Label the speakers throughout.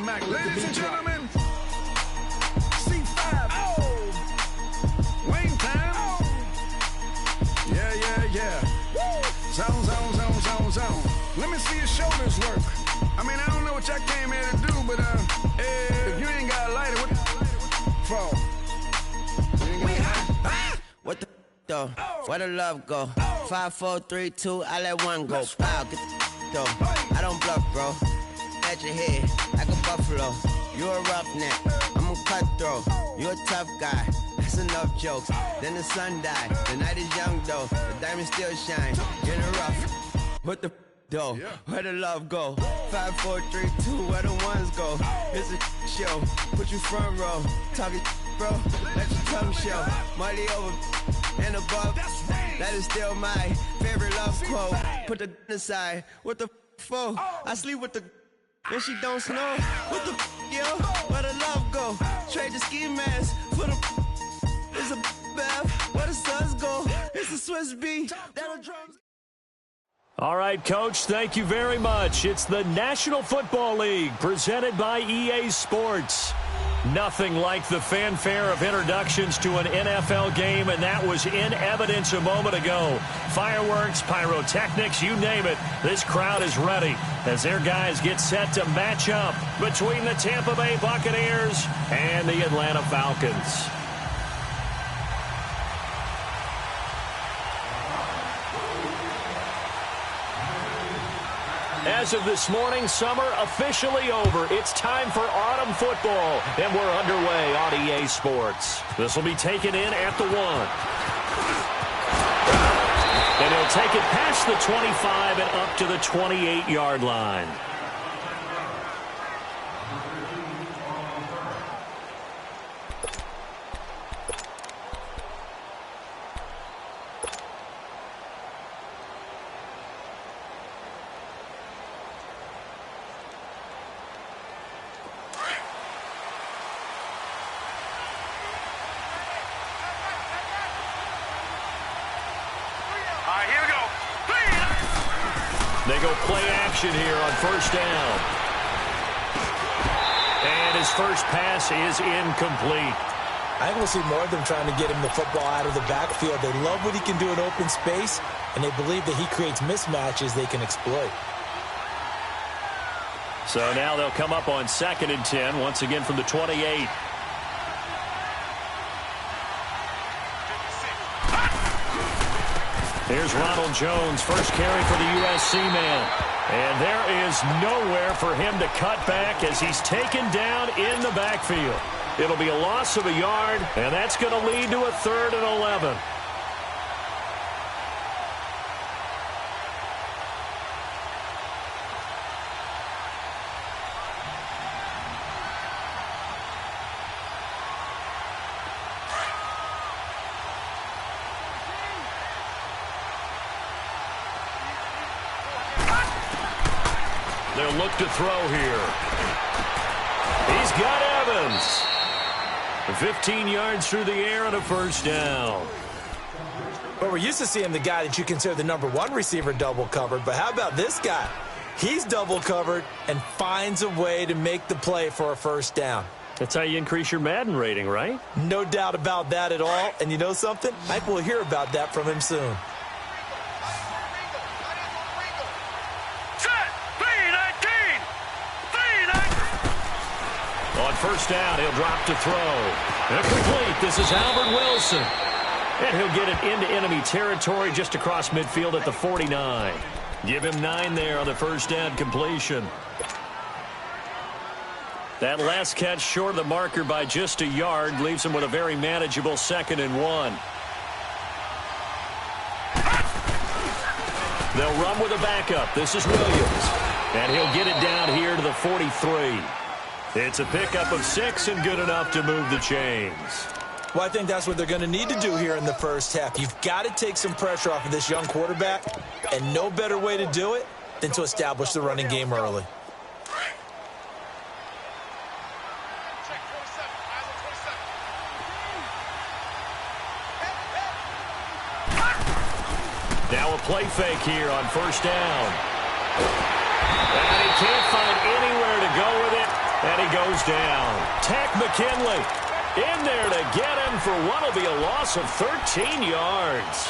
Speaker 1: Mac. Ladies and gentlemen, C5. Oh, Wayne time. Oh. Yeah. Zone. Let me see your shoulders work. I mean, I don't know what y'all came here to do, but if you ain't got a lighter, what for?
Speaker 2: What the though? Where the love go? 5, 4, 3, 2, I let one go. Wow, get the though. I don't bluff, bro. At your head, like a buffalo. You a roughneck, I'm a cutthroat. You a tough guy, that's enough jokes. Then the sun died, the night is young though. The diamonds still shine, in the rough. What the though? Where the love go? 5, 4, 3, 2, where the ones go? It's a show, put you front row. Talking bro, let your tongue show. Money over and above, that is still my favorite love quote. Put the aside, what the for? I sleep with the when she don't snow. What the yo? Where the love go? Trade the ski mask for the it's a bath. Where the suns go? It's the Swiss beat. That'll drums.
Speaker 3: All right, Coach, thank you very much. It's the National Football League presented by EA Sports. Nothing like the fanfare of introductions to an NFL game, and that was in evidence a moment ago. Fireworks, pyrotechnics, you name it. This crowd is ready as their guys get set to match up between the Tampa Bay Buccaneers and the Atlanta Falcons. As of this morning, summer officially over. It's time for autumn football, and we're underway on EA Sports. This will be taken in at the 1. And he'll take it past the 25 and up to the 28-yard line. They go play action here on first down. And his first pass is incomplete.
Speaker 4: I think we'll see more of them trying to get him the football out of the backfield. They love what he can do in open space, and they believe that he creates mismatches they can exploit.
Speaker 3: So now they'll come up on 2nd and 10, once again from the 28. Here's Ronald Jones, first carry for the USC man. And there is nowhere for him to cut back as he's taken down in the backfield. It'll be a loss of a yard, and that's going to lead to a 3rd and 11. They'll look to throw here. He's got Evans. 15 yards through the air and a first down.
Speaker 4: Well, we're used to seeing the guy that you consider the #1 receiver double covered, but how about this guy? He's double covered and finds a way to make the play for a first down.
Speaker 3: That's how you increase your Madden rating, right?
Speaker 4: No doubt about that at all. And you know something? I think we'll hear about that from him soon.
Speaker 3: On first down, he'll drop to throw. And complete. This is Albert Wilson. And he'll get it into enemy territory just across midfield at the 49. Give him 9 there on the first down completion. That last catch short of the marker by just a yard leaves him with a very manageable 2nd and 1. They'll run with a backup. This is Williams. And he'll get it down here to the 43. It's a pickup of 6 and good enough to move the chains.
Speaker 4: Well, I think that's what they're going to need to do here in the first half. You've got to take some pressure off of this young quarterback, and no better way to do it than to establish the running game early.
Speaker 3: Now a play fake here on first down. And he can't find anywhere to go with it. And goes down. Tech McKinley in there to get him for what will be a loss of 13 yards.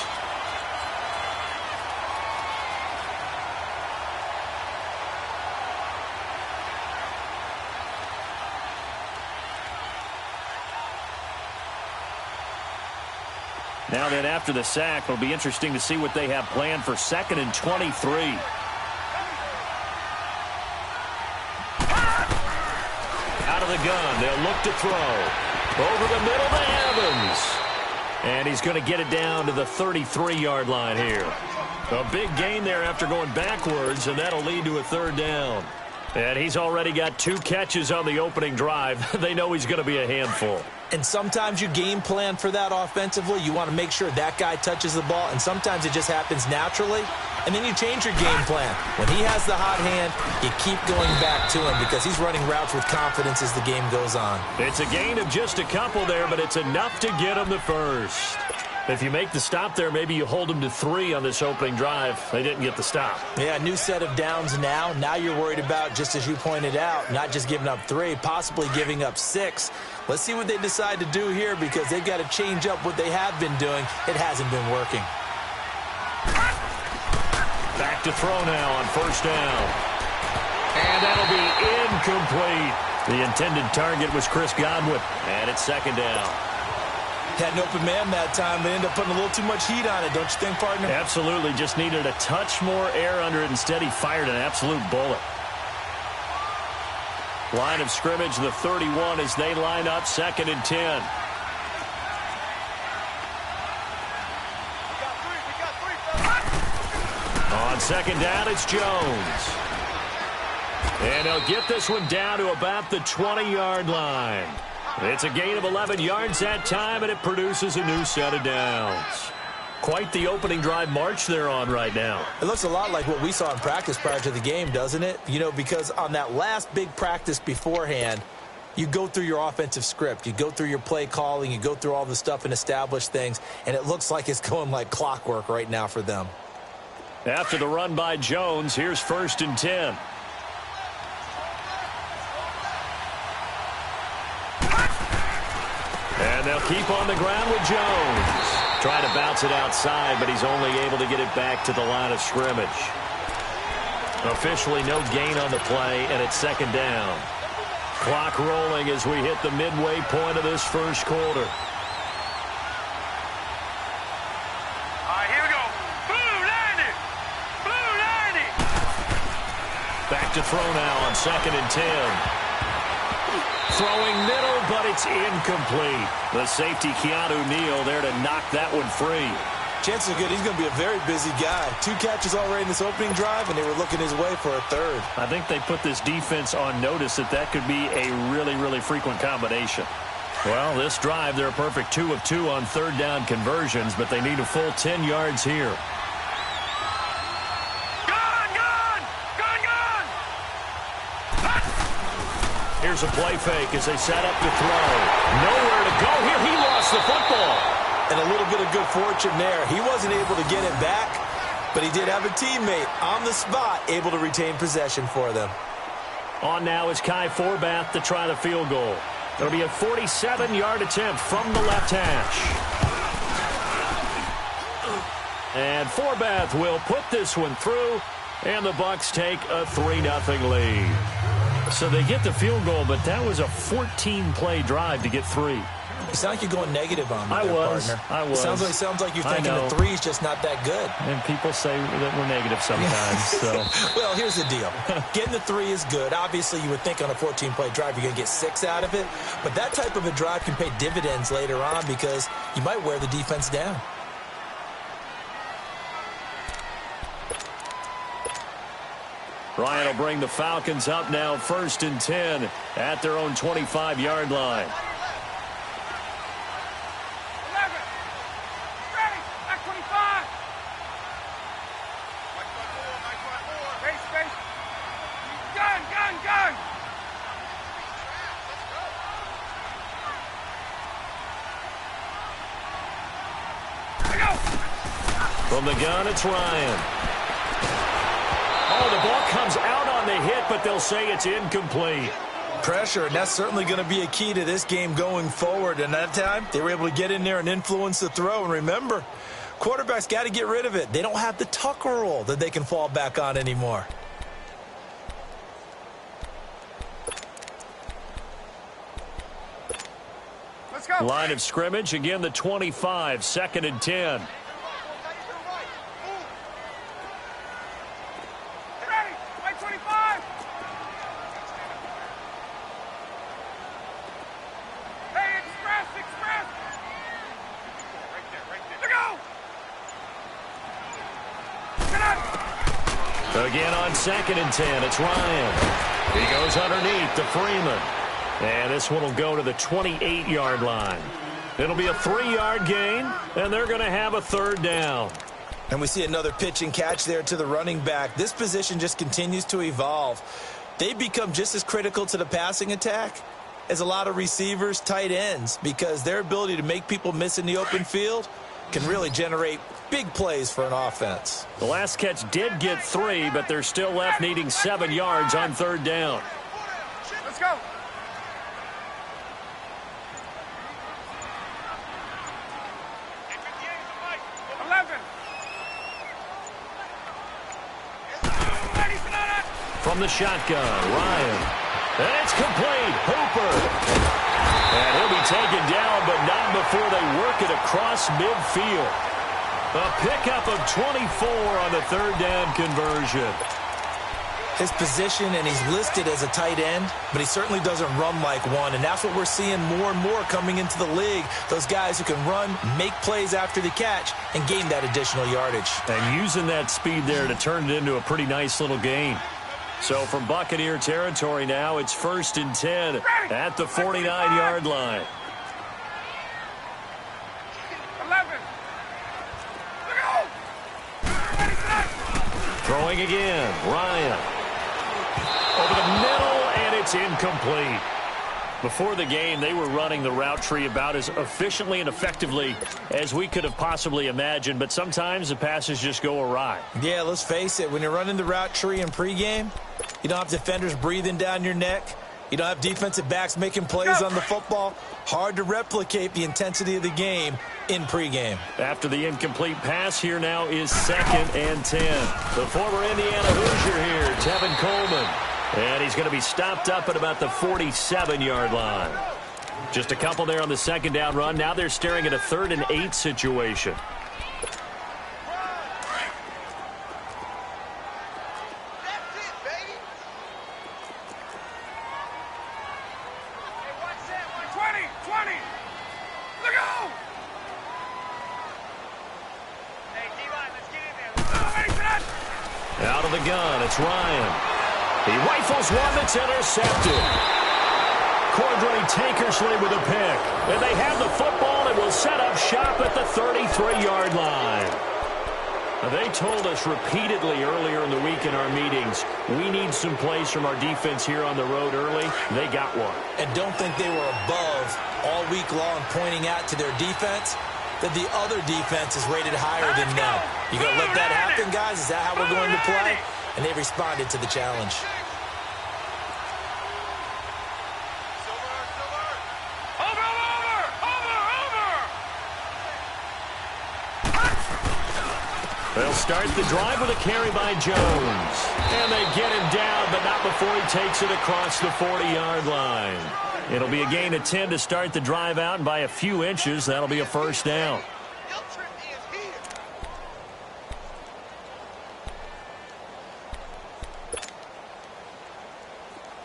Speaker 3: Now then, after the sack, it'll be interesting to see what they have planned for 2nd and 23. Out of the gun, they'll look to throw. Over the middle to Evans. And he's going to get it down to the 33-yard line here. A big gain there after going backwards, and that'll lead to a 3rd down. And he's already got 2 catches on the opening drive. They know he's going to be a handful.
Speaker 4: And sometimes you game plan for that offensively. You want to make sure that guy touches the ball, and sometimes it just happens naturally. And then you change your game plan. When he has the hot hand, you keep going back to him because he's running routes with confidence as the game goes on.
Speaker 3: It's a gain of just a couple there, but it's enough to get him the first. If you make the stop there, maybe you hold them to 3 on this opening drive. They didn't get the stop.
Speaker 4: Yeah, new set of downs now. Now you're worried about, just as you pointed out, not just giving up 3, possibly giving up 6. Let's see what they decide to do here because they've got to change up what they have been doing. It hasn't been working.
Speaker 3: Back to throw now on 1st down. And that'll be incomplete. The intended target was Chris Godwin. And it's 2nd down.
Speaker 4: Had an open man that time, but ended up putting a little too much heat on it, don't you think, partner?
Speaker 3: Absolutely. Just needed a touch more air under it. Instead, he fired an absolute bullet. Line of scrimmage, the 31 as they line up 2nd and 10. On 2nd down, it's Jones. And he'll get this one down to about the 20-yard line. It's a gain of 11 yards that time, and it produces a new set of downs. Quite the opening drive march they're on right now.
Speaker 4: It looks a lot like what we saw in practice prior to the game, doesn't it? You know, because on that last big practice beforehand, you go through your offensive script. You go through your play calling. You go through all the stuff and establish things, and it looks like it's going like clockwork right now for them.
Speaker 3: After the run by Jones, here's 1st and 10. And they'll keep on the ground with Jones. Trying to bounce it outside, but he's only able to get it back to the line of scrimmage. Officially no gain on the play, and it's 2nd down. Clock rolling as we hit the midway point of this 1st quarter.
Speaker 1: All right, here we go. Blue 90! Blue 90!
Speaker 3: Back to throw now on 2nd and 10. Throwing middle, but it's incomplete. The safety, Keanu Neal, there to knock that one free.
Speaker 4: Chances are good. He's going to be a very busy guy. 2 catches already in this opening drive, and they were looking his way for a 3rd.
Speaker 3: I think they put this defense on notice that could be a really, really frequent combination. Well, this drive, they're a perfect 2 of 2 on 3rd down conversions, but they need a full 10 yards here. Here's a play fake as they set up to throw. Nowhere to go here. He lost the football.
Speaker 4: And a little bit of good fortune there. He wasn't able to get it back, but he did have a teammate on the spot able to retain possession for them.
Speaker 3: On now is Kai Forbath to try the field goal. It'll be a 47-yard attempt from the left hash. And Forbath will put this one through, and the Bucs take a 3-0 lead. So they get the field goal, but that was a 14-play drive to get 3.
Speaker 4: You sound like you're going negative on me, partner.
Speaker 3: I was.
Speaker 4: It sounds like you're thinking the 3's just not that good.
Speaker 3: And people say that we're negative sometimes. So.
Speaker 4: Well, here's the deal. Getting the 3 is good. Obviously, you would think on a 14-play drive you're going to get 6 out of it. But that type of a drive can pay dividends later on because you might wear the defense down.
Speaker 3: Ryan will bring the Falcons up now 1st and 10 at their own 25-yard line.
Speaker 1: 11. Ready. Back 25. Space, space. Gun, gun, gun. Here we go.
Speaker 3: From the gun, it's Ryan. Oh, the ball comes out on the hit, but they'll say it's incomplete.
Speaker 4: Pressure, and that's certainly going to be a key to this game going forward. And that time, they were able to get in there and influence the throw. And remember, quarterbacks got to get rid of it. They don't have the tuck rule that they can fall back on anymore.
Speaker 1: Let's go.
Speaker 3: Line of scrimmage, again the 25, 2nd and 10. Again on 2nd and 10, it's Ryan. He goes underneath to Freeman. And this one will go to the 28-yard line. It'll be a 3-yard gain, and they're going to have a 3rd down.
Speaker 4: And we see another pitch and catch there to the running back. This position just continues to evolve. They become just as critical to the passing attack as a lot of receivers, tight ends, because their ability to make people miss in the open field can really generate big plays for an offense.
Speaker 3: The last catch did get 3, but they're still left needing 7 yards on 3rd down.
Speaker 1: Let's go.
Speaker 3: From the shotgun, Ryan. And it's complete. Hooper. And he'll be taken down, but not before they work it across midfield. A pickup of 24 on the 3rd down conversion.
Speaker 4: His position, and he's listed as a tight end, but he certainly doesn't run like one, and that's what we're seeing more and more coming into the league. Those guys who can run, make plays after the catch, and gain that additional yardage.
Speaker 3: And using that speed there to turn it into a pretty nice little gain. So from Buccaneer territory now, it's 1st and 10 at the 49-yard line.
Speaker 1: 11.
Speaker 3: Throwing again, Ryan. Over the middle, and it's incomplete. Before the game, they were running the route tree about as efficiently and effectively as we could have possibly imagined, but sometimes the passes just go awry.
Speaker 4: Yeah, let's face it. When you're running the route tree in pregame, you don't have defenders breathing down your neck. You don't have defensive backs making plays on the football. Hard to replicate the intensity of the game in pregame.
Speaker 3: After the incomplete pass, here now is 2nd and 10. The former Indiana Hoosier here, Tevin Coleman. And he's going to be stopped up at about the 47-yard line. Just a couple there on the 2nd down run. Now they're staring at a 3rd and 8 situation. Out of the gun, it's Ryan. He rifles one that's intercepted. Cordray Tankersley with a pick. And they have the football and will set up shop at the 33-yard line. They told us repeatedly earlier in the week in our meetings, we need some plays from our defense here on the road early. They got one.
Speaker 4: And don't think they were above all week long pointing out to their defense that the other defense is rated higher than them. You going to let that happen, guys? Is that how we're going to play? And they responded to the challenge.
Speaker 3: They'll start the drive with a carry by Jones. And they get him down, but not before he takes it across the 40-yard line. It'll be a gain of 10 to start the drive out, and by a few inches, that'll be a 1st down.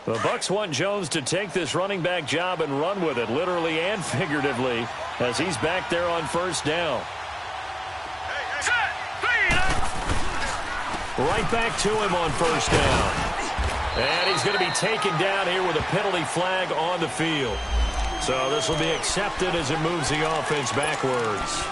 Speaker 3: The Bucs want Jones to take this running back job and run with it, literally and figuratively, as he's back there on 1st down. Right back to him on 1st down. And he's going to be taken down here with a penalty flag on the field. So this will be accepted as it moves the offense backwards.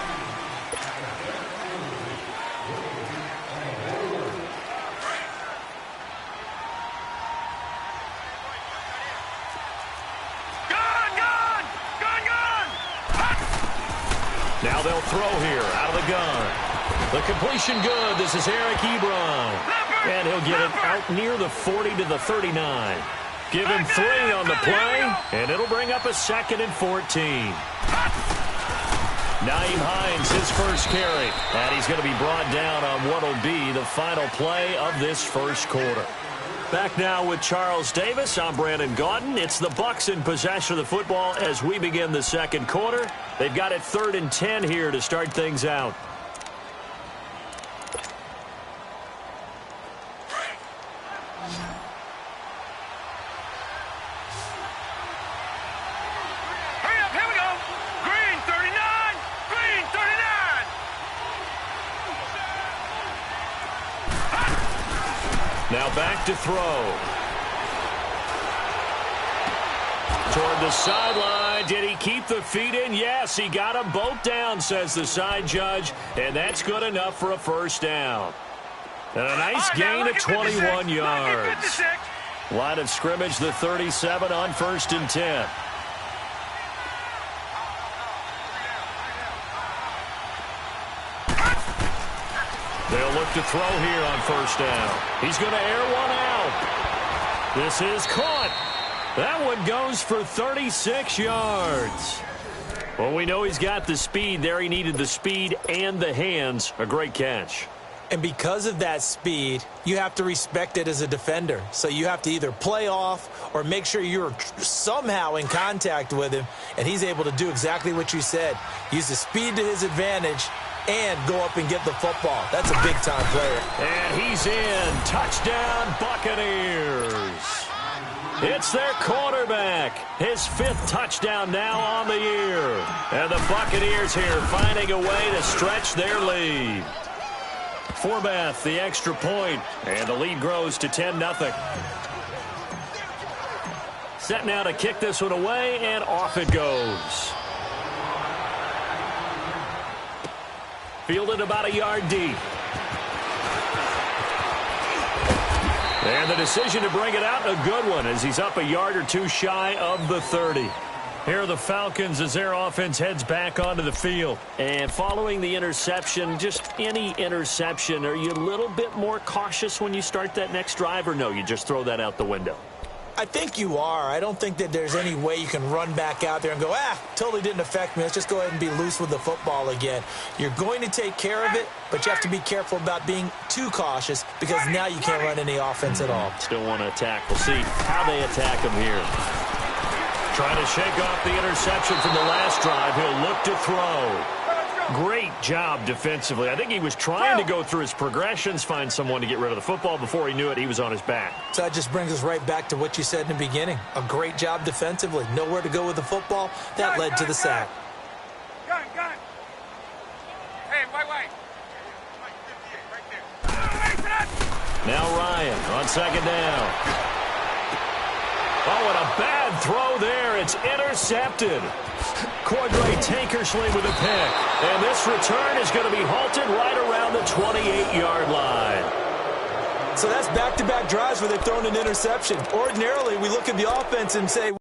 Speaker 3: Now they'll throw here out of the gun. The completion good. This is Eric Ebron. And he'll get it out near the 40 to the 39. Give him 3 on the play, and it'll bring up a 2nd and 14. Nyheim Hines, his first carry. And he's going to be brought down on what will be the final play of this first quarter. Back now with Charles Davis. I'm Brandon Gaudin. It's the Bucs in possession of the football as we begin the second quarter. They've got it 3rd and 10 here to start things out. Now back to throw. Toward the sideline. Did he keep the feet in? Yes, he got them both down, says the side judge. And that's good enough for a first down. And a nice gain of 21 yards. Line of scrimmage, the 37 on 1st and 10. They'll look to throw here on 1st down. He's going to air one out. This is caught. That one goes for 36 yards. Well, we know he's got the speed there. He needed the speed and the hands. A great catch.
Speaker 4: And because of that speed, you have to respect it as a defender. So you have to either play off or make sure you're somehow in contact with him. And he's able to do exactly what you said. Use the speed to his advantage and go up and get the football. That's a big-time player.
Speaker 3: And he's in. Touchdown, Buccaneers. It's their quarterback. His 5th touchdown now on the year. And the Buccaneers here finding a way to stretch their lead. Forbath, the extra point, and the lead grows to 10-0. Set now to kick this one away, and off it goes. Fielded about a yard deep. And the decision to bring it out, a good one, as he's up a yard or 2 shy of the 30. Here are the Falcons as their offense heads back onto the field. And following the interception, just any interception, are you a little bit more cautious when you start that next drive, or no, you just throw that out the window?
Speaker 4: I think you are. I don't think that there's any way you can run back out there and go, totally didn't affect me. Let's just go ahead and be loose with the football again. You're going to take care of it, but you have to be careful about being too cautious because now you can't run any offense at all.
Speaker 3: Still want to attack. We'll see how they attack him here. Trying to shake off the interception from the last drive. He'll look to throw. Great job defensively. I think he was trying to go through his progressions, find someone to get rid of the football. Before he knew it, he was on his back.
Speaker 4: So that just brings us right back to what you said in the beginning. A great job defensively. Nowhere to go with the football. That led to the sack.
Speaker 1: Gun. Hey, wait.
Speaker 3: Now Ryan on 2nd down. Oh, and a bad throw there. It's intercepted. Cordray Tankersley with a pick. And this return is going to be halted right around the 28-yard line.
Speaker 4: So that's back-to-back drives where they've thrown an interception. Ordinarily, we look at the offense and say,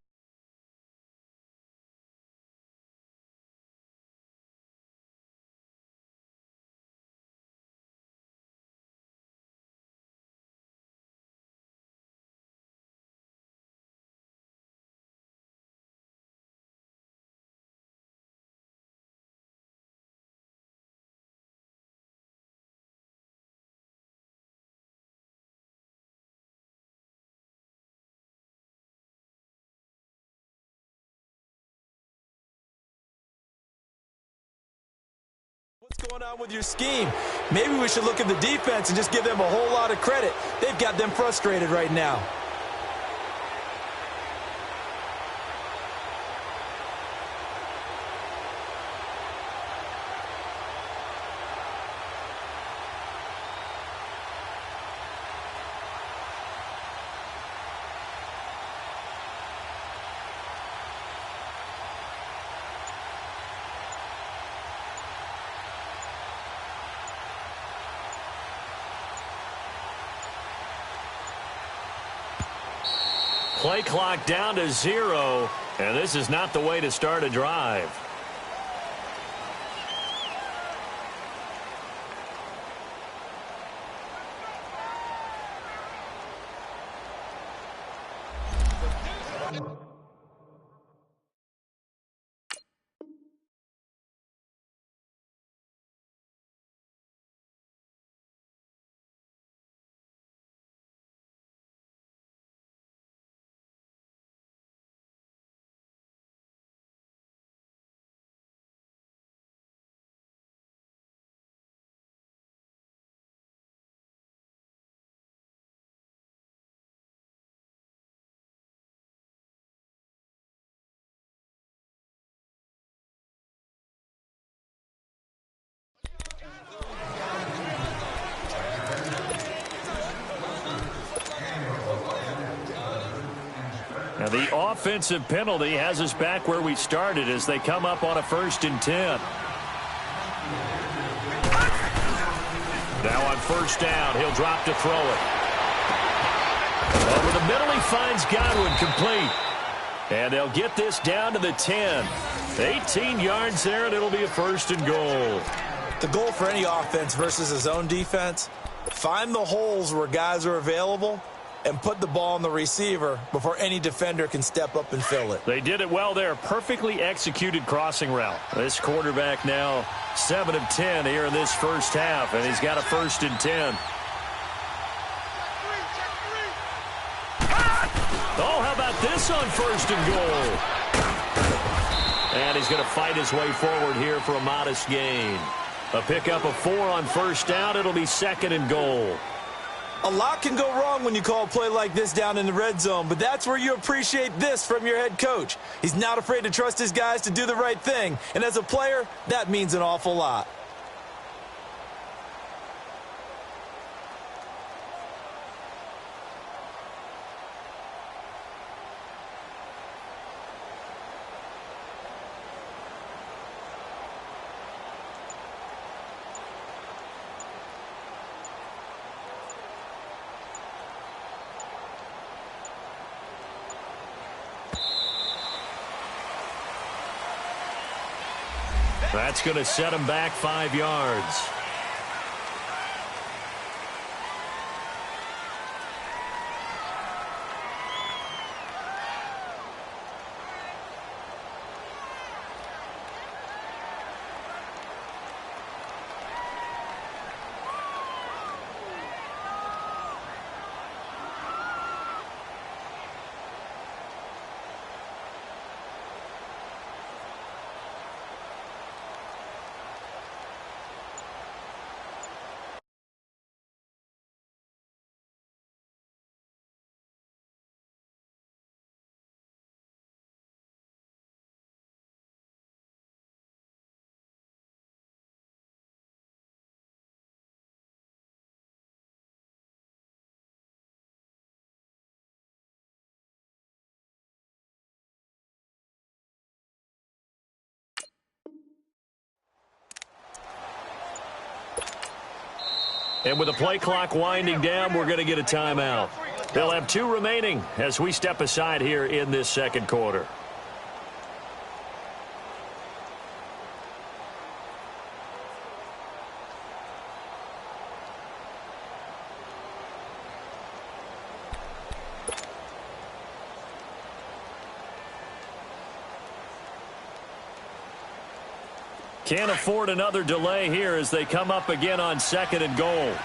Speaker 4: what's going on with your scheme? Maybe we should look at the defense and just give them a whole lot of credit. They've got them frustrated right now.
Speaker 3: Play clock down to 0, and this is not the way to start a drive. The offensive penalty has us back where we started as they come up on a 1st and 10. Now on 1st down, he'll drop to throw it. Over the middle, he finds Godwin, complete. And they'll get this down to the 10. 18 yards there, and it'll be a 1st and goal.
Speaker 4: The goal for any offense versus his own defense, find the holes where guys are available and put the ball on the receiver before any defender can step up and fill it.
Speaker 3: They did it well there. Perfectly executed crossing route. This quarterback now 7 of 10 here in this first half, and he's got a 1st and 10. Oh, how about this on 1st and goal? And he's going to fight his way forward here for a modest gain. A pickup of 4 on 1st down. It'll be 2nd and goal.
Speaker 4: A lot can go wrong when you call a play like this down in the red zone, but that's where you appreciate this from your head coach. He's not afraid to trust his guys to do the right thing, and as a player, that means an awful lot.
Speaker 3: That's going to set him back 5 yards. And with the play clock winding down, we're going to get a timeout. They'll have 2 remaining as we step aside here in this second quarter. Can't afford another delay here as they come up again on 2nd and goal.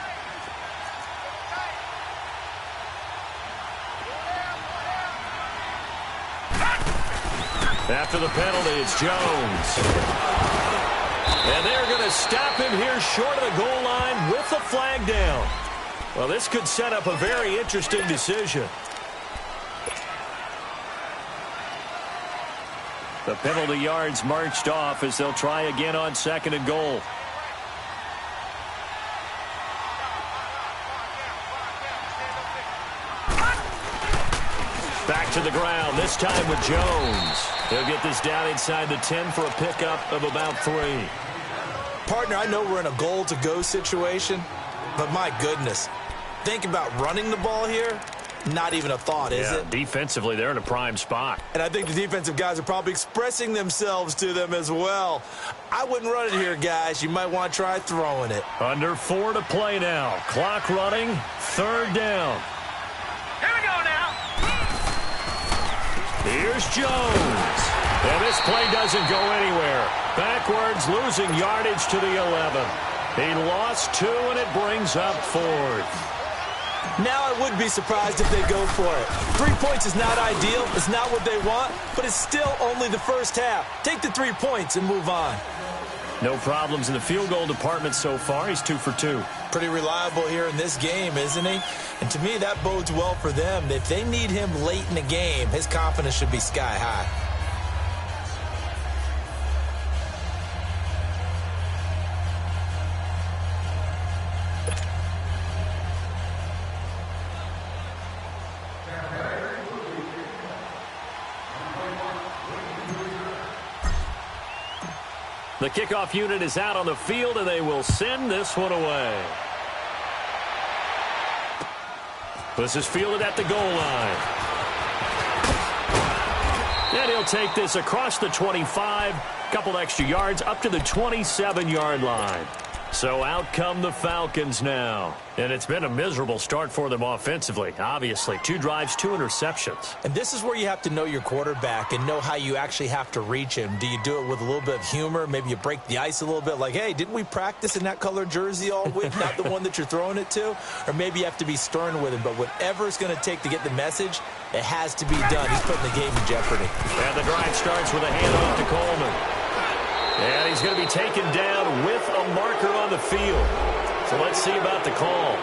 Speaker 3: After the penalty, it's Jones. And they're going to stop him here short of the goal line with the flag down. Well, this could set up a very interesting decision. The penalty yards marched off as they'll try again on 2nd and goal. Back to the ground, this time with Jones. He'll get this down inside the 10 for a pickup of about 3.
Speaker 4: Partner, I know we're in a goal-to-go situation, but my goodness, think about running the ball here. Not even a thought, is it?
Speaker 3: Defensively, they're in a prime spot.
Speaker 4: And I think the defensive guys are probably expressing themselves to them as well. I wouldn't run it here, guys. You might want to try throwing it.
Speaker 3: Under 4 to play now. Clock running. 3rd down.
Speaker 1: Here we go now.
Speaker 3: Here's Jones. And this play doesn't go anywhere. Backwards, losing yardage to the 11. He lost 2, and it brings up 4th.
Speaker 4: Now I would be surprised if they go for it. 3 points is not ideal. It's not what they want, but it's still only the first half. Take the 3 points and move on.
Speaker 3: No problems in the field goal department so far. He's 2 for 2.
Speaker 4: Pretty reliable here in this game, isn't he? And to me, that bodes well for them. If they need him late in the game, his confidence should be sky high.
Speaker 3: The kickoff unit is out on the field, and they will send this one away. This is fielded at the goal line. And he'll take this across the 25, couple extra yards, up to the 27-yard line. So out come the Falcons now. And it's been a miserable start for them offensively, obviously. 2 drives, 2 interceptions.
Speaker 4: And this is where you have to know your quarterback and know how you actually have to reach him. Do you do it with a little bit of humor? Maybe you break the ice a little bit like, hey, didn't we practice in that colored jersey all week, not the one that you're throwing it to? Or maybe you have to be stern with him. But whatever it's going to take to get the message, it has to be done. He's putting the game in jeopardy.
Speaker 3: And the drive starts with a handoff to Coleman. And he's going to be taken down with a marker on the field. So let's see about the call.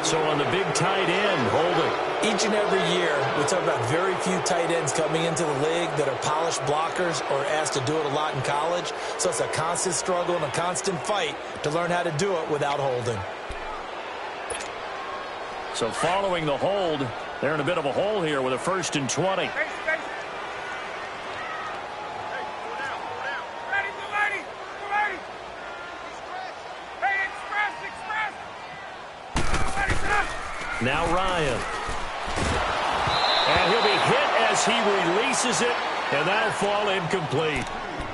Speaker 3: So on the big tight end, holding.
Speaker 4: Each and every year, we talk about very few tight ends coming into the league that are polished blockers or asked to do it a lot in college. So it's a constant struggle and a constant fight to learn how to do it without holding.
Speaker 3: So following the hold, they're in a bit of a hole here with a 1st and 20. Now Ryan. And he'll be hit as he releases it, and that'll fall incomplete.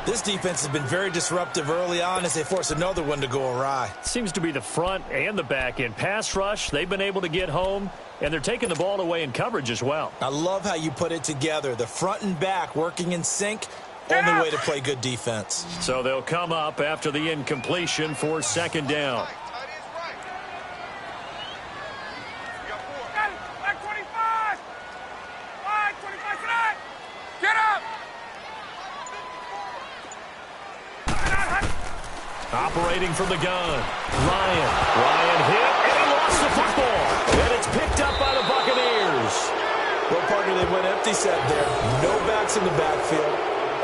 Speaker 4: This defense has been very disruptive early on as they force another one to go awry.
Speaker 3: Seems to be the front and the back end. Pass rush, they've been able to get home, and they're taking the ball away in coverage as well.
Speaker 4: I love how you put it together. The front and back working in sync, only way to play good defense.
Speaker 3: So they'll come up after the incompletion for 2nd down. Operating from the gun. Ryan hit, and he lost the football. And it's picked up by the Buccaneers.
Speaker 4: Well, partner, they went empty set there. No backs in the backfield.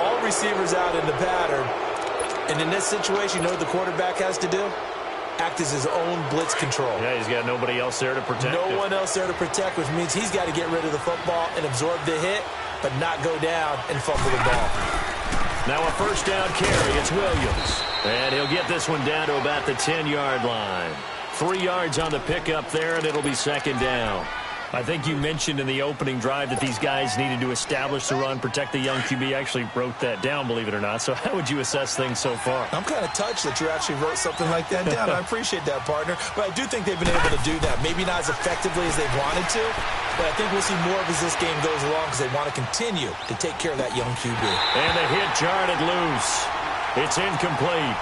Speaker 4: All receivers out in the pattern. And in this situation, you know what the quarterback has to do? Act as his own blitz control.
Speaker 3: Yeah, he's got nobody else there to protect him.
Speaker 4: No one else there to protect, which means he's got to get rid of the football and absorb the hit, but not go down and fumble the ball.
Speaker 3: Now a 1st down carry. It's Williams. And he'll get this one down to about the 10-yard line. 3 yards on the pickup there, and it'll be 2nd down. I think you mentioned in the opening drive that these guys needed to establish the run, protect the young QB. I actually wrote that down, believe it or not. So how would you assess things so far?
Speaker 4: I'm kind of touched that you actually wrote something like that down. I appreciate that, partner. But I do think they've been able to do that. Maybe not as effectively as they wanted to, but I think we'll see more of as this game goes along because they want to continue to take care of that young QB.
Speaker 3: And the hit jarred it loose. It's incomplete.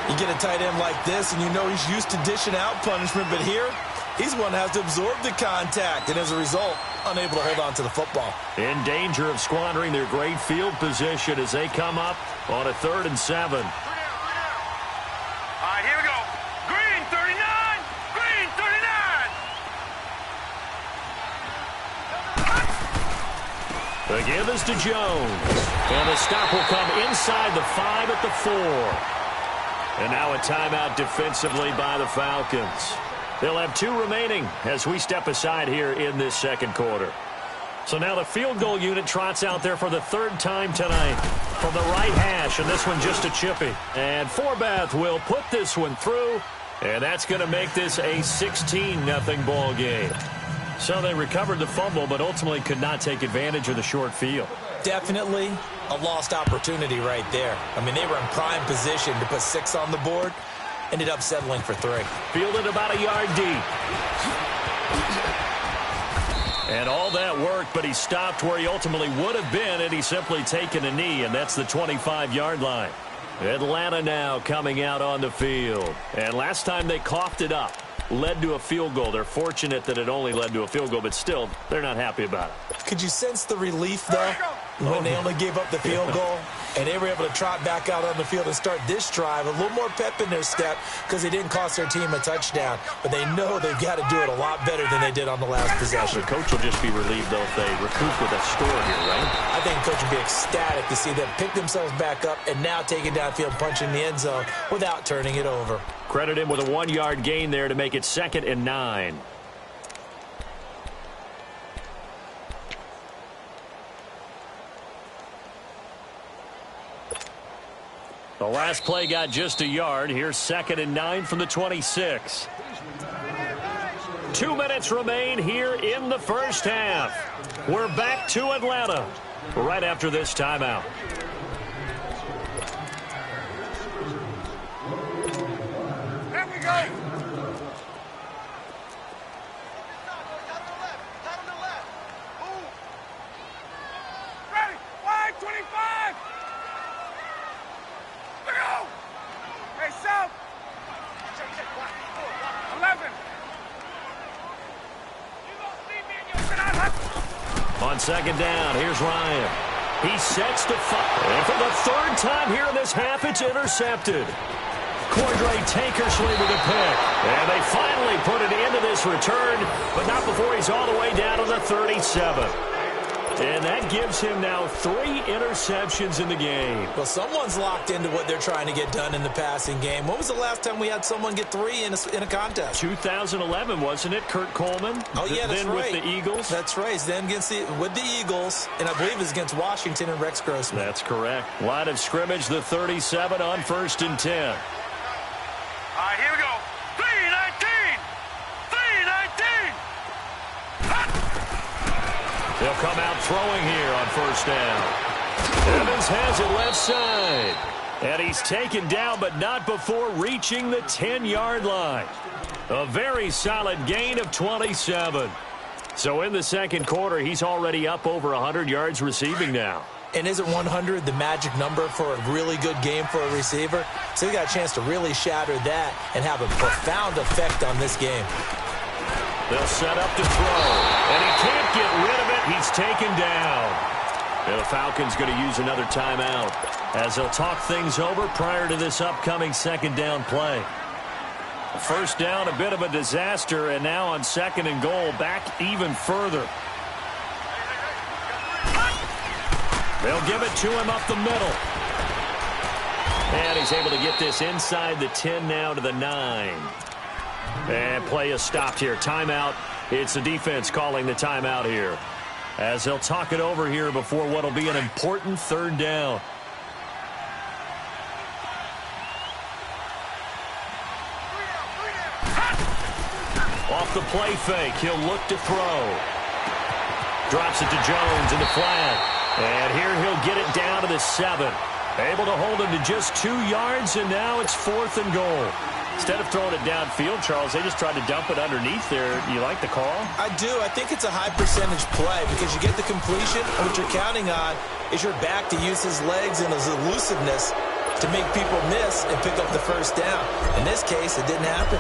Speaker 4: You get a tight end like this, and you know he's used to dishing out punishment, but here, he's one that has to absorb the contact, and as a result, unable to hold on to the football.
Speaker 3: In danger of squandering their great field position as they come up on a 3rd and 7.
Speaker 1: All right, here we go. Green 39. Green 39.
Speaker 3: The give is to Jones. And the stop will come inside the 5 at the 4. And now a timeout defensively by the Falcons. They'll have 2 remaining as we step aside here in this 2nd quarter. So now the field goal unit trots out there for the 3rd time tonight from the right hash, and this one just a chippy. And Forbath will put this one through, and that's going to make this a 16-0 ball game. So they recovered the fumble, but ultimately could not take advantage of the short field.
Speaker 4: Definitely a lost opportunity right there. I mean, they were in prime position to put 6 on the board. Ended up settling for 3.
Speaker 3: Fielded about a yard deep. And all that work, but he stopped where he ultimately would have been had he simply taken a knee, and that's the 25-yard line. Atlanta now coming out on the field. And last time they coughed it up, led to a field goal. They're fortunate that it only led to a field goal, but still, they're not happy about it.
Speaker 4: Could you sense the relief, though, when they only gave up the field goal and they were able to trot back out on the field and start this drive? A little more pep in their step because they didn't cost their team a touchdown, but they know they've got to do it a lot better than they did on the last possession.
Speaker 3: The coach will just be relieved, though, if they recoup with a score here, right?
Speaker 4: I think the coach will be ecstatic to see them pick themselves back up and now take it downfield, punch in the end zone without turning it over.
Speaker 3: Credit him with a 1-yard gain there to make it 2nd and 9. The last play got just a yard. Here's 2nd and 9 from the 26. 2 minutes remain here in the first half. We're back to Atlanta right after this timeout.
Speaker 1: There we go. Ready. 525. Look out. Hey, South. 11.
Speaker 3: On 2nd down, here's Ryan. He sets to fire. And for the 3rd time here in this half, it's intercepted. Cordray Tankersley with a pick. And they finally put it into this return, but not before he's all the way down to the 37. And that gives him now 3 interceptions in the game.
Speaker 4: Well, someone's locked into what they're trying to get done in the passing game. When was the last time we had someone get 3 in a contest?
Speaker 3: 2011, wasn't it? Kurt Coleman?
Speaker 4: Oh, yeah, that's
Speaker 3: then
Speaker 4: right.
Speaker 3: With the Eagles?
Speaker 4: That's right. Then with the Eagles, and I believe it was against Washington and Rex Grossman.
Speaker 3: That's correct. Line of scrimmage, the 37 on 1st and 10.
Speaker 1: All right, here we go. 3-19. 3-19.
Speaker 3: They'll come out throwing here on 1st down. Evans has it left side. And he's taken down, but not before reaching the 10-yard line. A very solid gain of 27. So in the 2nd quarter, he's already up over 100 yards receiving now.
Speaker 4: And isn't 100 the magic number for a really good game for a receiver? So he got a chance to really shatter that and have a profound effect on this game.
Speaker 3: They'll set up to throw, and he can't get rid of it. He's taken down. And the Falcons going to use another timeout as they'll talk things over prior to this upcoming 2nd down play. 1st down, a bit of a disaster, and now on 2nd and goal, back even further. They'll give it to him up the middle. And he's able to get this inside the 10 now to the 9. And play is stopped here. Timeout. It's the defense calling the timeout here, as they'll talk it over here before what will be an important 3rd down. Off the play fake, he'll look to throw. Drops it to Jones in the flat. And here he'll get it down to the 7. Able to hold him to just 2 yards, and now it's 4th and goal. Instead of throwing it downfield, Charles, they just tried to dump it underneath there. You like the call?
Speaker 4: I do. I think it's a high percentage play because you get the completion, and what you're counting on is your back to use his legs and his elusiveness to make people miss and pick up the 1st down. In this case, it didn't happen.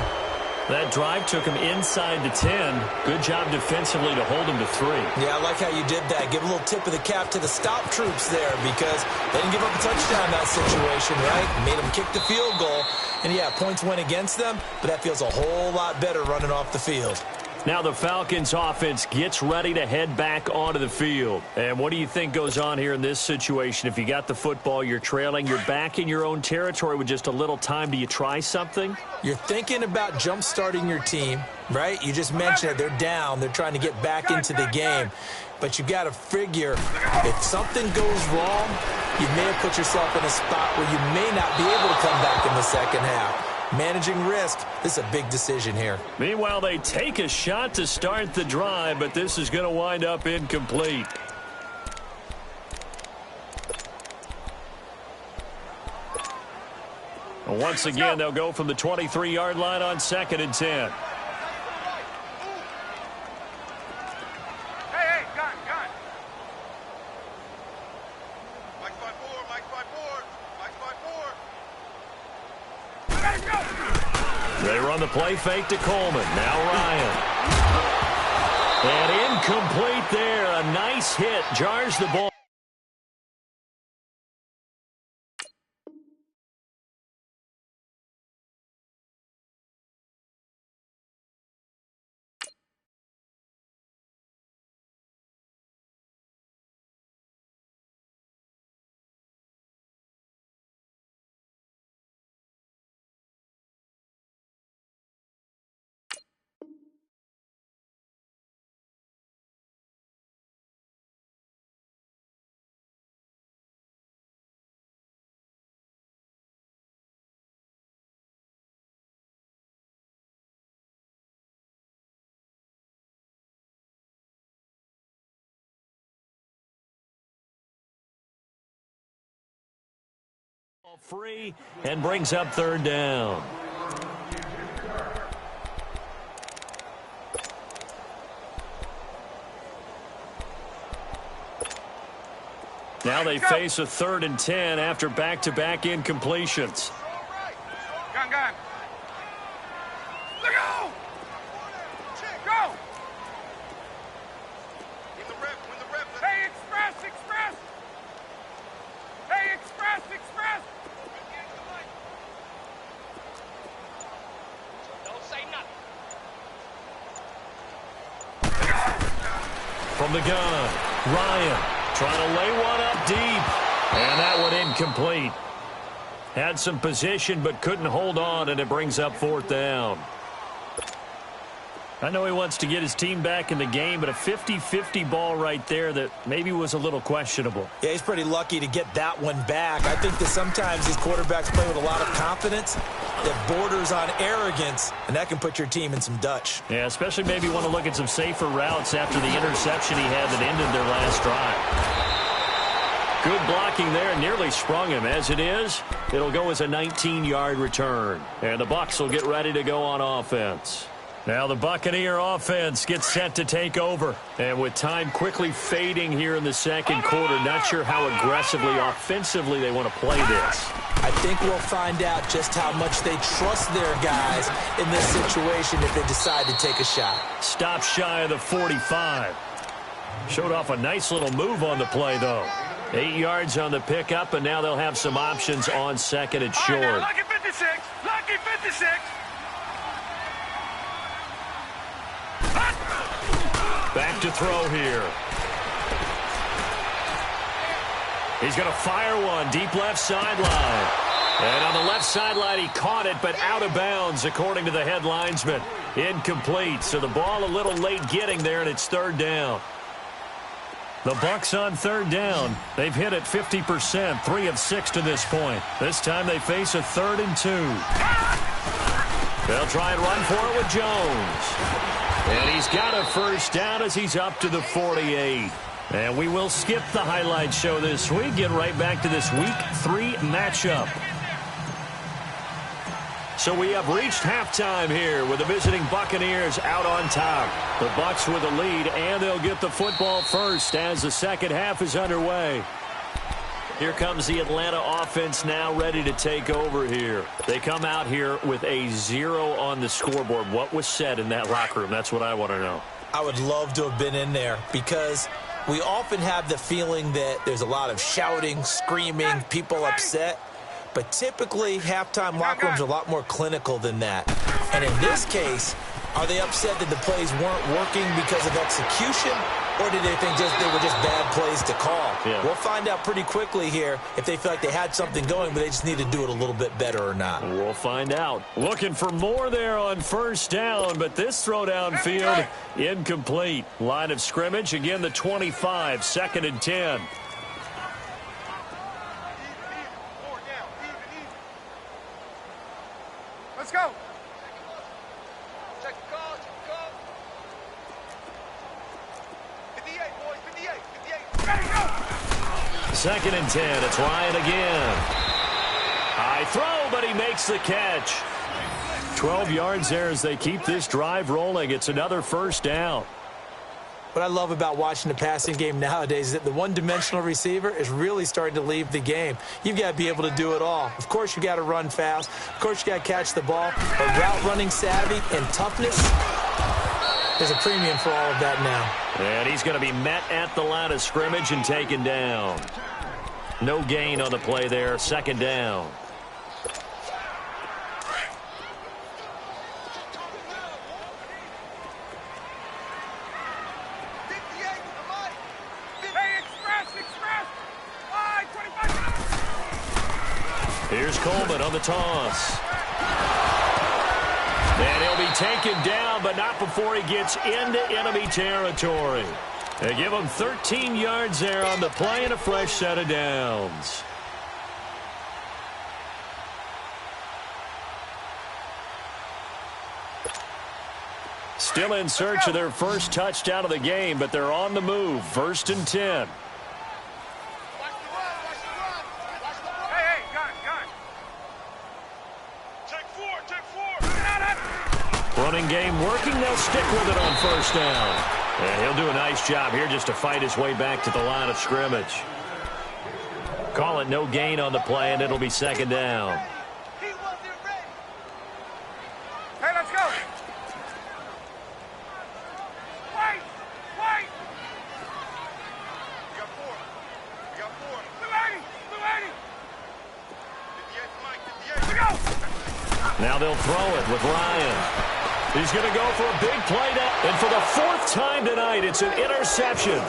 Speaker 3: That drive took him inside the 10. Good job defensively to hold him to 3.
Speaker 4: Yeah, I like how you did that. Give a little tip of the cap to the stop troops there because they didn't give up a touchdown in that situation, right? Made them kick the field goal. And, yeah, points went against them, but that feels a whole lot better running off the field.
Speaker 3: Now the Falcons offense gets ready to head back onto the field. And what do you think goes on here in this situation? If you got the football, you're trailing, you're back in your own territory with just a little time. Do you try something?
Speaker 4: You're thinking about jump-starting your team, right? You just mentioned it. They're down. They're trying to get back into the game. But you got to figure if something goes wrong, you may have put yourself in a spot where you may not be able to come back in the 2nd half. Managing risk, this is a big decision here.
Speaker 3: Meanwhile, they take a shot to start the drive, but this is going to wind up incomplete. And once again, they'll go from the 23-yard line on 2nd and 10.
Speaker 1: Hey, gun. Mike's by 4. Let's go.
Speaker 3: They run the play fake to Coleman. Now Ryan. And incomplete there. A nice hit. Jars the ball. Free and brings up third down. Now they face a 3rd and 10 after back-to-back incompletions.
Speaker 1: Gun. Let go! Go! Win the rep. Hey, express! Hey, express! Don't say nothing.
Speaker 3: From the gun, Ryan trying to lay one up deep. And that one incomplete. Had some position but couldn't hold on, and it brings up 4th down. I know he wants to get his team back in the game, but a 50-50 ball right there that maybe was a little questionable.
Speaker 4: Yeah, he's pretty lucky to get that one back. I think that sometimes these quarterbacks play with a lot of confidence that borders on arrogance, and that can put your team in some Dutch.
Speaker 3: Yeah, especially maybe want to look at some safer routes after the interception he had that ended their last drive. Good blocking there, nearly sprung him. As it is, it'll go as a 19-yard return. And the Bucs will get ready to go on offense. Now the Buccaneer offense gets set to take over. And with time quickly fading here in the second quarter, not sure how aggressively, offensively they want to play this.
Speaker 4: I think we'll find out just how much they trust their guys in this situation if they decide to take a shot.
Speaker 3: Stop shy of the 45. Showed off a nice little move on the play, though. 8 yards on the pickup, and now they'll have some options on 2nd and short.
Speaker 1: Right, lucky 56. Lucky 56.
Speaker 3: Back to throw here. He's going to fire one deep left sideline. And on the left sideline, he caught it, but out of bounds, according to the head linesman. Incomplete, so the ball a little late getting there, and it's 3rd down. The Bucs on 3rd down. They've hit it 50%, 3 of 6 to this point. This time they face a 3rd and 2. They'll try and run for it with Jones. And he's got a first down as he's up to the 48. And we will skip the highlight show this week. Get right back to this Week 3 matchup. So we have reached halftime here with the visiting Buccaneers out on top. The Bucs with a lead, and they'll get the football first as the second half is underway. Here comes the Atlanta offense now ready to take over here. They come out here with a 0 on the scoreboard. What was said in that locker room? That's what I want to know.
Speaker 4: I would love to have been in there because we often have the feeling that there's a lot of shouting, screaming, people upset. But typically, halftime locker rooms are a lot more clinical than that. And in this case, are they upset that the plays weren't working because of execution? Or did they think they were just bad plays to call?
Speaker 3: Yeah.
Speaker 4: We'll find out pretty quickly here if they feel like they had something going, but they just need to do it a little bit better or not.
Speaker 3: We'll find out. Looking for more there on first down, but this throw downfield, incomplete. Line of scrimmage, again the 25, 2nd and 10.
Speaker 1: Let's go.
Speaker 3: 2nd and 10. It's Ryan again. High throw, but he makes the catch. 12 yards there as they keep this drive rolling. It's another first down.
Speaker 4: What I love about watching the passing game nowadays is that the one-dimensional receiver is really starting to leave the game. You've got to be able to do it all. Of course, you got to run fast. Of course, you got to catch the ball. But route running savvy and toughness, there's a premium for all of that now.
Speaker 3: And he's going to be met at the line of scrimmage and taken down. No gain on the play there. 2nd down. Here's Coleman on the toss. And he'll be taken down, but not before he gets into enemy territory. They give him 13 yards there on the play and a fresh set of downs. Still in search of their first touchdown of the game, but they're on the move. 1st and 10.
Speaker 1: Hey, gun.
Speaker 3: running game working. They'll stick with it on first down. And he'll do a nice job here just to fight his way back to the line of scrimmage. Call it no gain on the play, and it'll be second down.
Speaker 1: Hey, let's go. Wait. We got four. Blue 80. 58, Mike, 58. We go.
Speaker 3: Now they'll throw it with Ryan. He's going to go for a big play now. And for the fourth time tonight, it's an interception.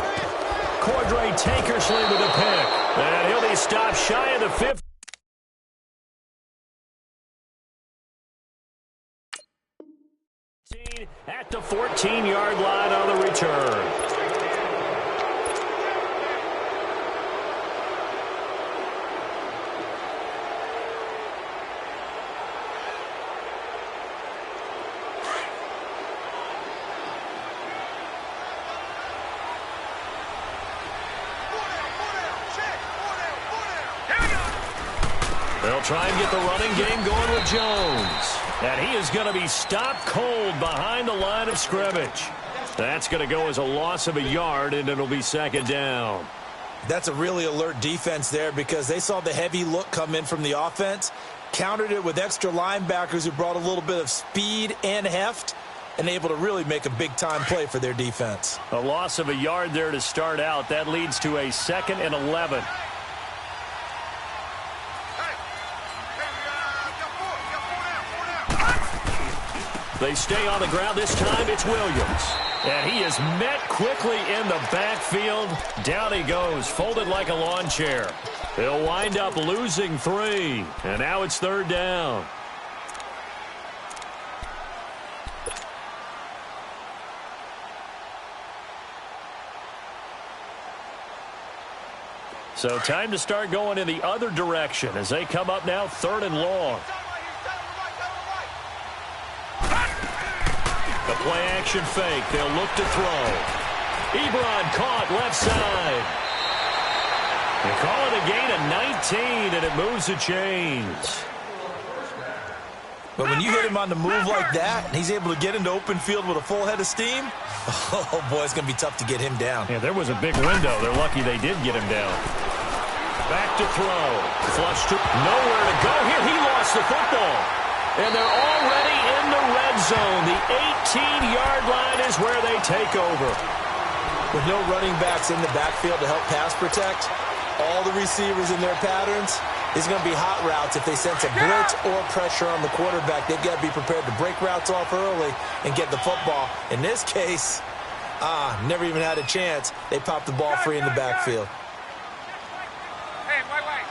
Speaker 3: Cordray Tankersley with a pick. And he'll be stopped shy of the 50. At the 14-yard line on the return. They'll try and get the running game going with Jones. And he is going to be stopped cold behind the line of scrimmage. That's going to go as a loss of a yard, and it'll be second down.
Speaker 4: That's a really alert defense there because they saw the heavy look come in from the offense, countered it with extra linebackers who brought a little bit of speed and heft, and able to really make a big-time play for their defense.
Speaker 3: A loss of a yard there to start out. That leads to a 2nd and 11. They stay on the ground. This time it's Williams. And he is met quickly in the backfield. Down he goes, folded like a lawn chair. He'll wind up losing 3. And now it's third down. So time to start going in the other direction as they come up now 3rd and long. The play-action fake. They'll look to throw. Ebron caught left side. They call it a gain of 19, and it moves the chains.
Speaker 4: But when you hit him on the move like that, and he's able to get into open field with a full head of steam, oh, boy, it's going to be tough to get him down.
Speaker 3: Yeah, there was a big window. They're lucky they did get him down. Back to throw. Flush to nowhere to go here. He lost the football. And they're already in the red zone. The 18-yard line is where they take over.
Speaker 4: With no running backs in the backfield to help pass protect, all the receivers in their patterns, it's going to be hot routes. If they sense a blitz or pressure on the quarterback, they've got to be prepared to break routes off early and get the football. In this case, never even had a chance. They popped the ball free in the backfield.
Speaker 1: Hey, wait.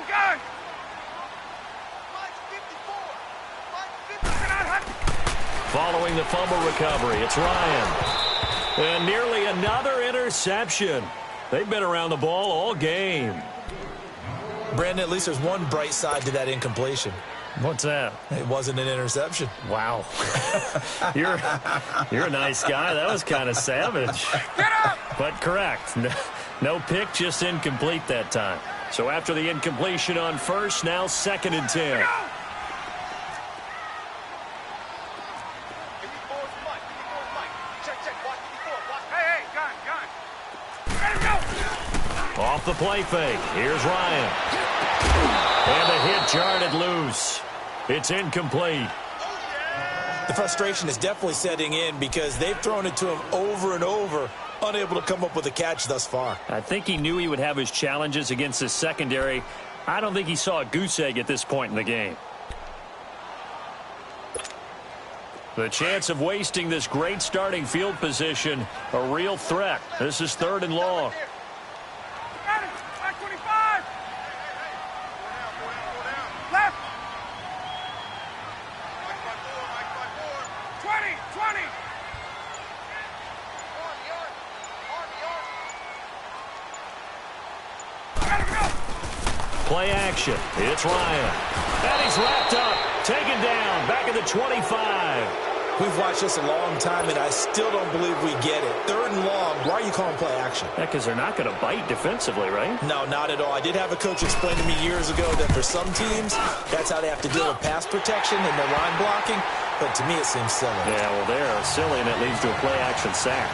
Speaker 1: Gun!
Speaker 3: Following the fumble recovery, it's Ryan. And nearly another interception. They've been around the ball all game.
Speaker 4: Brandon, at least there's one bright side to that incompletion.
Speaker 3: What's that?
Speaker 4: It wasn't an interception.
Speaker 3: Wow. You're a nice guy. That was kind of savage.
Speaker 1: Get up!
Speaker 3: But correct. No pick, just incomplete that time. So after the incompletion on first, now 2nd and 10.
Speaker 1: Hey, gun. Let him go!
Speaker 3: Off the play fake. Here's Ryan. And the hit jarred it loose. It's incomplete.
Speaker 4: The frustration is definitely setting in because they've thrown it to him over and over, unable to come up with a catch thus far.
Speaker 3: I think he knew he would have his challenges against his secondary. I don't think he saw a goose egg at this point in the game. The chance of wasting this great starting field position, a real threat. This is 3rd and long.
Speaker 1: Got him! Back 25! Left! 20!
Speaker 3: Play action. It's Ryan. And he's wrapped up. Taken down. Back at the 25.
Speaker 4: We've watched this a long time, and I still don't believe we get it. 3rd and long, Why are you calling play action?
Speaker 3: Yeah, because they're not going to bite defensively, right?
Speaker 4: No, not at all. I did have a coach explain to me years ago that for some teams, that's how they have to deal with pass protection and their line blocking. But to me, it seems silly.
Speaker 3: Yeah, well, they're silly, and it leads to a play-action sack.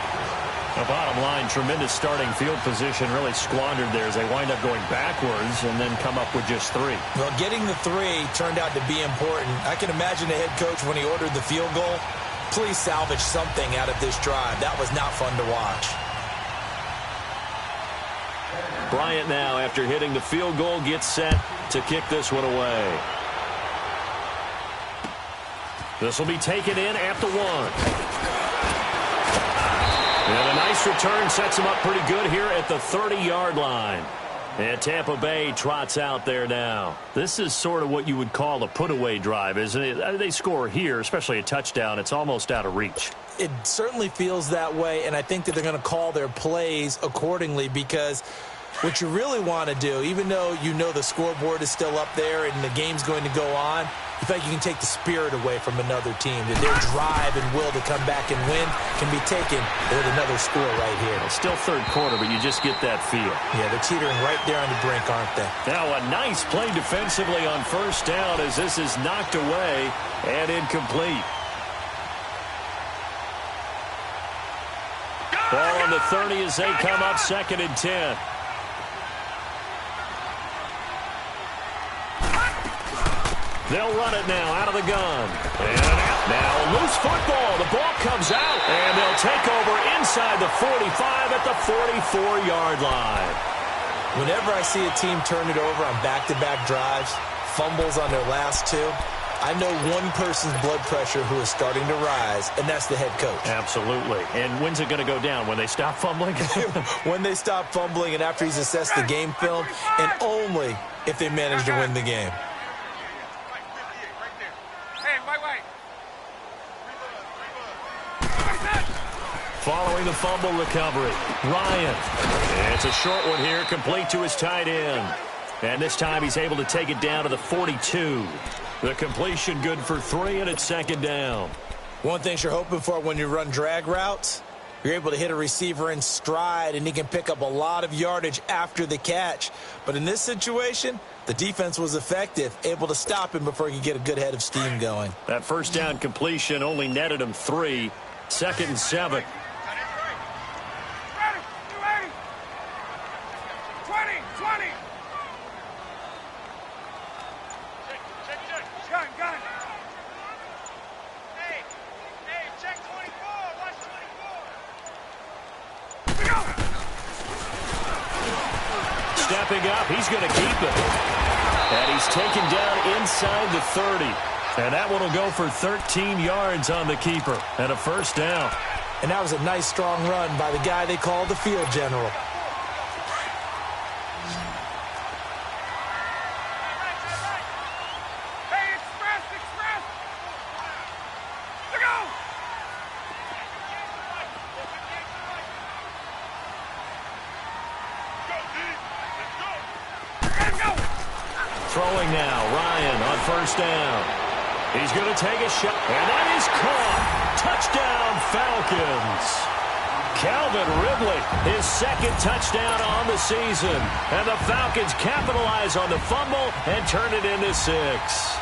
Speaker 3: The bottom line, tremendous starting field position, really squandered there as they wind up going backwards and then come up with just 3.
Speaker 4: Well, getting the 3 turned out to be important. I can imagine the head coach when he ordered the field goal. Please salvage something out of this drive. That was not fun to watch.
Speaker 3: Bryant now, after hitting the field goal, gets set to kick this one away. This will be taken in at the 1. And a nice return sets him up pretty good here at the 30-yard line. And Tampa Bay trots out there now. This is sort of what you would call a put-away drive, isn't it? They score here, especially a touchdown. It's almost out of reach.
Speaker 4: It certainly feels that way, and I think that they're going to call their plays accordingly because what you really want to do, even though you know the scoreboard is still up there and the game's going to go on, you feel like you can take the spirit away from another team, that their drive and will to come back and win can be taken with another score right here.
Speaker 3: It's still third quarter, but you just get that feel.
Speaker 4: Yeah, they're teetering right there on the brink, aren't they?
Speaker 3: Now a nice play defensively on first down as this is knocked away and incomplete. Ball on the 30 as they come up 2nd and 10. They'll run it now out of the gun. And out now, loose football. The ball comes out, and they'll take over inside the 45 at the 44-yard line.
Speaker 4: Whenever I see a team turn it over on back-to-back drives, fumbles on their last 2, I know one person's blood pressure who is starting to rise, and that's the head coach.
Speaker 3: Absolutely. And when's it going to go down? When they stop fumbling?
Speaker 4: When they stop fumbling and after he's assessed the game film, and only if they manage to win the game.
Speaker 3: Following the fumble recovery, Ryan. And it's a short one here, complete to his tight end. And this time he's able to take it down to the 42. The completion good for 3, and it's 2nd down.
Speaker 4: One thing you're hoping for when you run drag routes, you're able to hit a receiver in stride, and he can pick up a lot of yardage after the catch. But in this situation, the defense was effective, able to stop him before he could get a good head of steam going.
Speaker 3: That first down completion only netted him 3. 2nd and 7. Stepping up, he's going to keep it. And he's taken down inside the 30. And that one will go for 13 yards on the keeper and a first down.
Speaker 4: And that was a nice, strong run by the guy they call the field general.
Speaker 3: Throwing now, Ryan on first down. He's going to take a shot, and that is caught. Touchdown, Falcons. Calvin Ridley, his 2nd touchdown on the season. And the Falcons capitalize on the fumble and turn it into 6.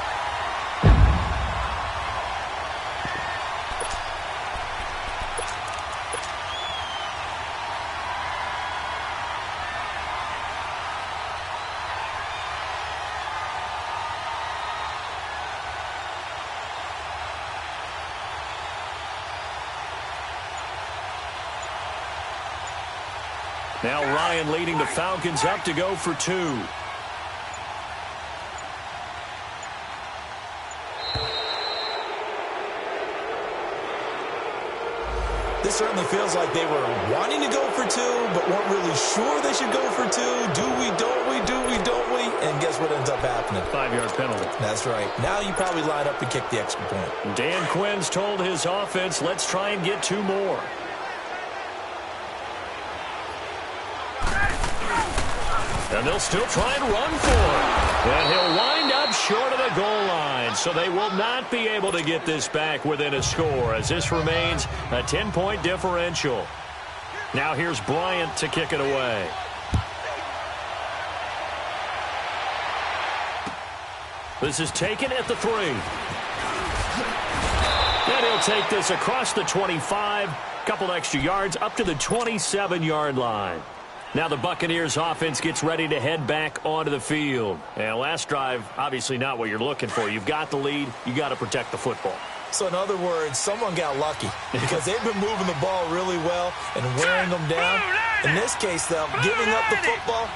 Speaker 3: Now Ryan leading the Falcons up to go for 2.
Speaker 4: This certainly feels like they were wanting to go for 2, but weren't really sure they should go for 2. Do we, don't we, do we, don't we? And guess what ends up happening?
Speaker 3: 5-yard penalty.
Speaker 4: That's right. Now you probably line up and kick the extra point.
Speaker 3: Dan Quinn's told his offense, let's try and get 2 more. And they'll still try and run for it. And he'll wind up short of the goal line. So they will not be able to get this back within a score as this remains a 10-point differential. Now here's Bryant to kick it away. This is taken at the 3. And he'll take this across the 25. Couple extra yards up to the 27-yard line. Now the Buccaneers offense gets ready to head back onto the field. And last drive, obviously not what you're looking for. You've got the lead. You got to protect the football.
Speaker 4: So in other words, someone got lucky because they've been moving the ball really well and wearing them down. In this case, though, giving up the football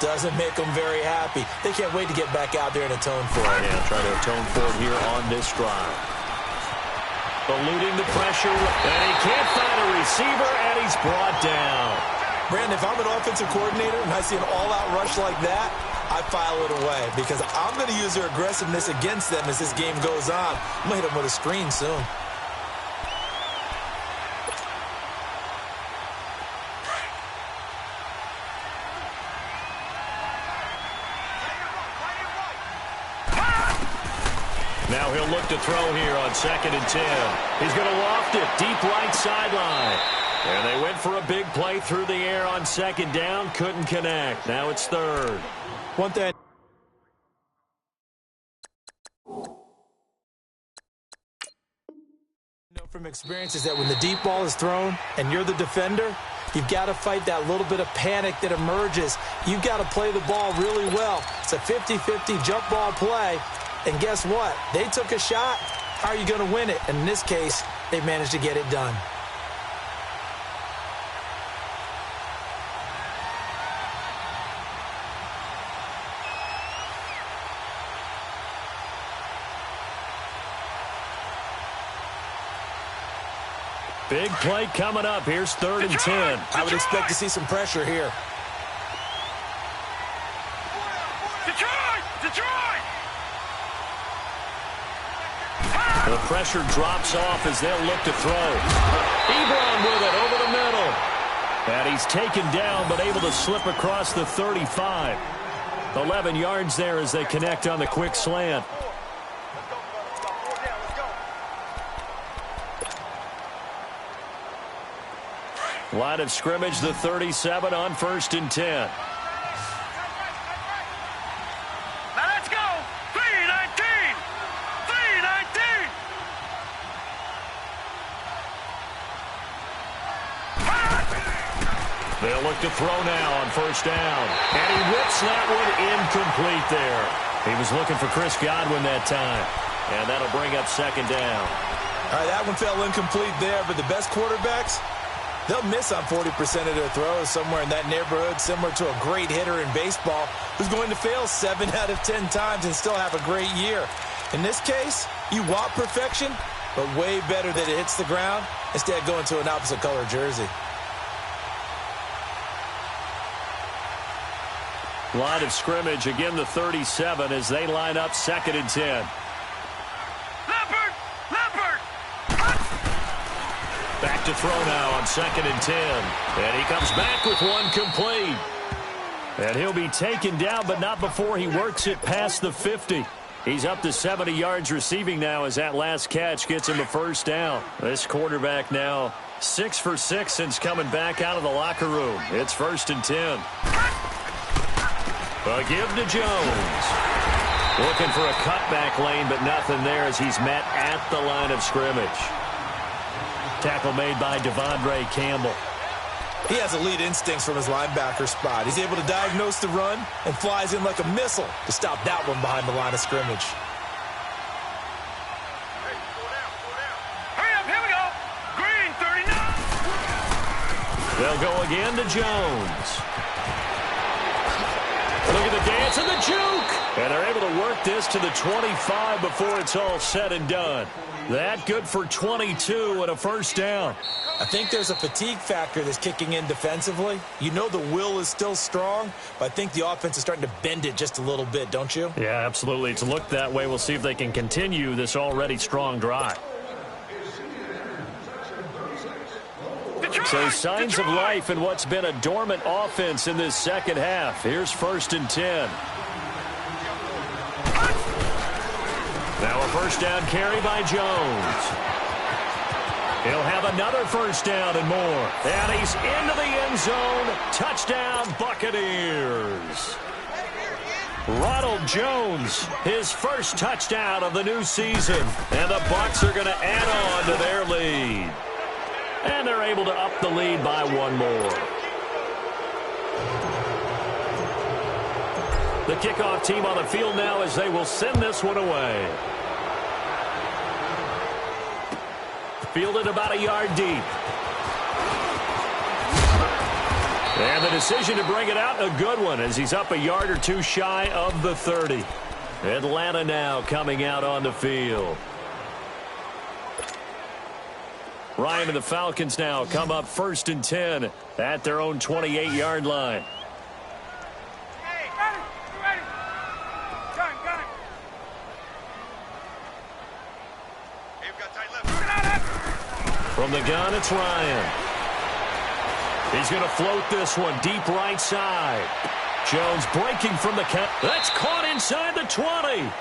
Speaker 4: doesn't make them very happy. They can't wait to get back out there and atone for it.
Speaker 3: Yeah, try to atone for it here on this drive. Eluding the pressure, and he can't find a receiver, and he's brought down.
Speaker 4: Brandon, if I'm an offensive coordinator and I see an all-out rush like that, I file it away because I'm going to use their aggressiveness against them as this game goes on. I'm going to hit them with a screen soon.
Speaker 3: Now he'll look to throw here on 2nd and 10. He's going to loft it deep right sideline. And they went for a big play through the air on 2nd down. Couldn't connect. Now it's 3rd.
Speaker 4: One thing. From experience is that when the deep ball is thrown and you're the defender, you've got to fight that little bit of panic that emerges. You've got to play the ball really well. It's a 50-50 jump ball play. And guess what? They took a shot. How are you going to win it? And in this case, they managed to get it done.
Speaker 3: Big play coming up. Here's 3rd and 10.
Speaker 4: I would expect to see some pressure here.
Speaker 3: The pressure drops off as they'll look to throw. Ebron with it over the middle. And he's taken down but able to slip across the 35. 11 yards there as they connect on the quick slant. Line of scrimmage, the 37 on 1st and 10.
Speaker 1: Now let's go. 3-19. 3-19.
Speaker 3: They'll look to throw now on 1st down. And he whips that one incomplete there. He was looking for Chris Godwin that time. And that'll bring up 2nd down.
Speaker 4: All right, that one fell incomplete there, but the best quarterbacks, they'll miss on 40% of their throws, somewhere in that neighborhood, similar to a great hitter in baseball who's going to fail 7 out of 10 times and still have a great year. In this case, you want perfection, but way better that it hits the ground instead of going to an opposite color jersey.
Speaker 3: Line of scrimmage, again the 37 as they line up 2nd and 10. Back to throw now on 2nd and 10. And he comes back with one complete. And he'll be taken down, but not before he works it past the 50. He's up to 70 yards receiving now as that last catch gets him a 1st down. This quarterback now 6 for 6 since coming back out of the locker room. It's 1st and 10. A give to Jones. Looking for a cutback lane, but nothing there as he's met at the line of scrimmage. Tackle made by Devondre Campbell.
Speaker 4: He has elite instincts from his linebacker spot. He's able to diagnose the run and flies in like a missile to stop that one behind the line of scrimmage.
Speaker 1: Hurry up, here we go. Green, 39.
Speaker 3: They'll go again to Jones. Look at the dance and the juke. And they're able to work this to the 25 before it's all said and done. That good for 22 and a 1st down.
Speaker 4: I think there's a fatigue factor that's kicking in defensively. You know the will is still strong, but I think the offense is starting to bend it just a little bit, don't you?
Speaker 3: Yeah, absolutely. It's looked that way. We'll see if they can continue this already strong drive. So signs of life in what's been a dormant offense in this 2nd half. Here's 1st and 10. Now a 1st down carry by Jones. He'll have another first down and more. And he's into the end zone. Touchdown, Buccaneers. Ronald Jones, his first touchdown of the new season. And the Bucs are going to add on to their lead. And they're able to up the lead by one more. The kickoff team on the field now as they will send this one away. Fielded about a yard deep. And the decision to bring it out, a good one, as he's up a yard or two shy of the 30. Atlanta now coming out on the field. Ryan and the Falcons now come up 1st and 10 at their own 28-yard line. From the gun, it's Ryan. He's going to float this one deep right side. Jones breaking from the count. That's caught inside the 20.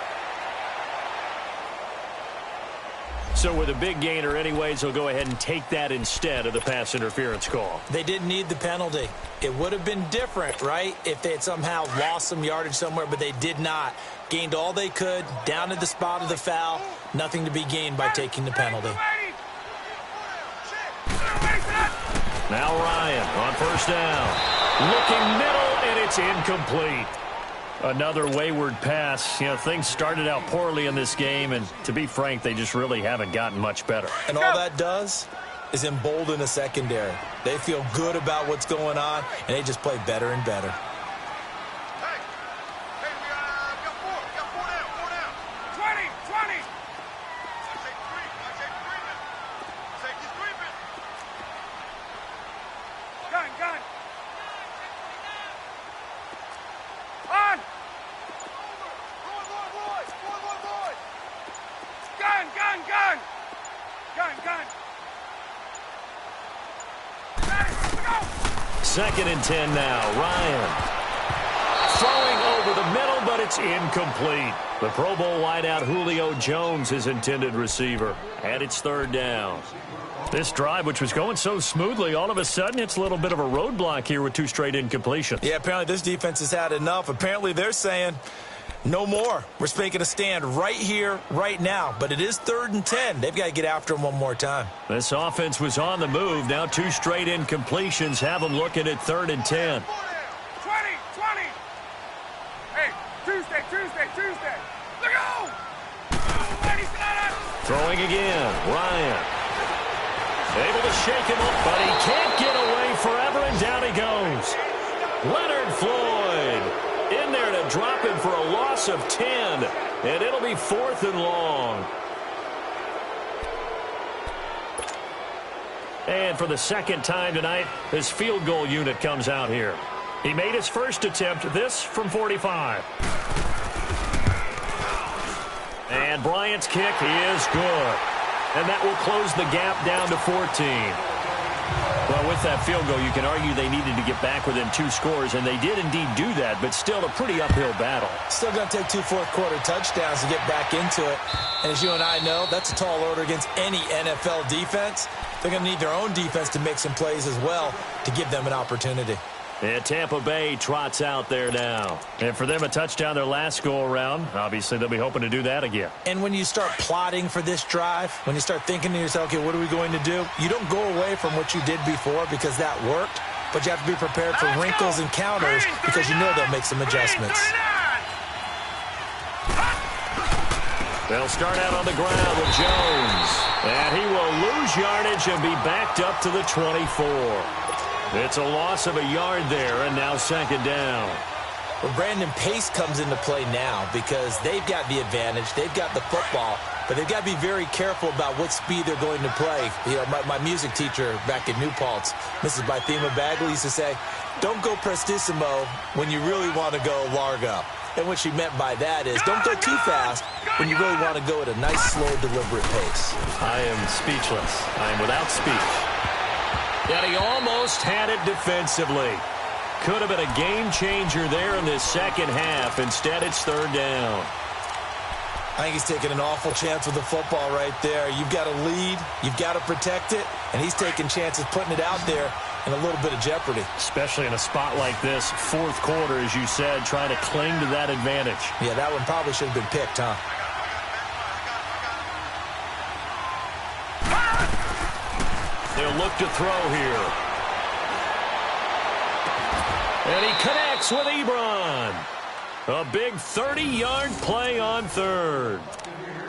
Speaker 3: So with a big gainer anyways, he'll go ahead and take that instead of the pass interference call.
Speaker 4: They didn't need the penalty. It would have been different, right, if they had somehow lost some yardage somewhere, but they did not. Gained all they could, down at the spot of the foul. Nothing to be gained by taking the penalty.
Speaker 3: Now Ryan on first down. Looking middle, and it's incomplete. Another wayward pass. You know, things started out poorly in this game, and to be frank, they just really haven't gotten much better.
Speaker 4: And all that does is embolden a secondary. They feel good about what's going on, and they just play better and better.
Speaker 3: Second and 10 now. Ryan throwing over the middle, but it's incomplete. The Pro Bowl wideout Julio Jones, his intended receiver. And it's 3rd down. This drive, which was going so smoothly, all of a sudden it's a little bit of a roadblock here with 2 straight incompletions.
Speaker 4: Yeah, apparently this defense has had enough. Apparently they're saying no more. We're making a stand right here, right now. But it is 3rd and 10. They've got to get after him one more time.
Speaker 3: This offense was on the move. Now 2 straight incompletions have them looking at 3rd and 10.
Speaker 1: 20. Hey, Tuesday. Look out!
Speaker 3: Throwing again. Ryan. Able to shake him up, but he can't get away forever, and down he goes. Leonard Floyd in there to drop him for a loss of 10, and it'll be 4th and long. And for the second time tonight, his field goal unit comes out here. He made his first attempt, this from 45. And Bryant's kick is good. And that will close the gap down to 14. Well, with that field goal, you can argue they needed to get back within 2 scores, and they did indeed do that, but still a pretty uphill battle.
Speaker 4: Still going to take 2 fourth-quarter touchdowns to get back into it. And as you and I know, that's a tall order against any NFL defense. They're going to need their own defense to make some plays as well to give them an opportunity.
Speaker 3: And Tampa Bay trots out there now. And for them, a touchdown their last go-around. Obviously, they'll be hoping to do that again.
Speaker 4: And when you start plotting for this drive, when you start thinking to yourself, okay, what are we going to do? You don't go away from what you did before because that worked, but you have to be prepared for wrinkles and counters because you know they'll make some adjustments.
Speaker 3: They'll start out on the ground with Jones. And he will lose yardage and be backed up to the 24. It's a loss of a yard there, and now 2nd down.
Speaker 4: Well, Brandon, pace comes into play now because they've got the advantage. They've got the football, but they've got to be very careful about what speed they're going to play. You know, my music teacher back at New Paltz, Mrs. Bythema Bagley, used to say, don't go prestissimo when you really want to go largo. And what she meant by that is don't go too fast when you really want to go at a nice, slow, deliberate pace.
Speaker 3: I am speechless. I am without speech. And he almost had it defensively. Could have been a game changer there in this second half. Instead, it's 3rd down.
Speaker 4: I think he's taking an awful chance with the football right there. You've got to lead, you've got to protect it, and he's taking chances putting it out there in a little bit of jeopardy.
Speaker 3: Especially in a spot like this, fourth quarter, as you said, trying to cling to that advantage.
Speaker 4: Yeah, that one probably should have been picked, huh?
Speaker 3: They'll look to throw here. And he connects with Ebron. A big 30-yard play on third.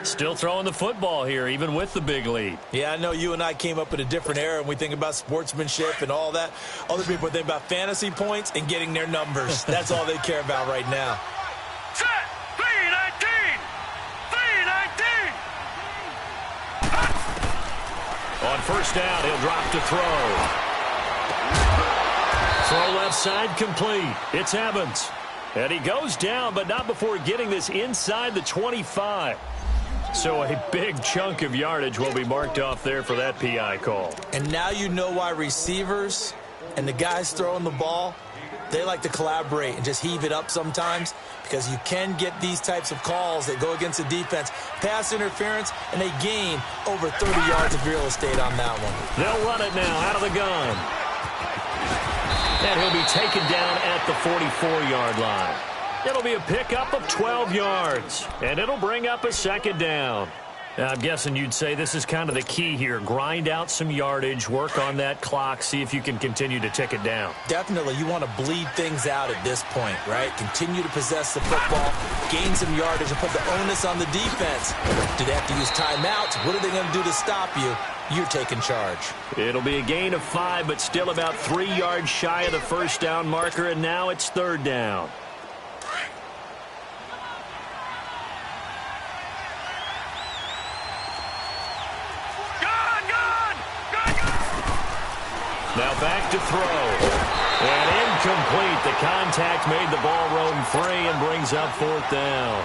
Speaker 3: Still throwing the football here, even with the big lead.
Speaker 4: Yeah, I know you and I came up in a different era, and we think about sportsmanship and all that. Other people think about fantasy points and getting their numbers. That's all they care about right now.
Speaker 1: Set! 319! 319!
Speaker 3: On first down, he'll drop to throw. Throw left side complete. It's Evans. And he goes down, but not before getting this inside the 25. So a big chunk of yardage will be marked off there for that PI call.
Speaker 4: And now you know why receivers and the guys throwing the ball, they like to collaborate and just heave it up sometimes, because you can get these types of calls that go against the defense. Pass interference, and they gain over 30 yards of real estate on that one.
Speaker 3: They'll run it now out of the gun. And he'll be taken down at the 44-yard line. It'll be a pickup of 12 yards, and it'll bring up a second down. Now, I'm guessing you'd say this is kind of the key here. Grind out some yardage, work on that clock, see if you can continue to tick it down.
Speaker 4: Definitely, you want to bleed things out at this point, right? Continue to possess the football, gain some yardage, and put the onus on the defense. Do they have to use timeouts? What are they going to do to stop you? You're taking charge.
Speaker 3: It'll be a gain of 5, but still about 3 yards shy of the first down marker, and now it's third down. Now back to throw. And incomplete. The contact made the ball roam free and brings up fourth down.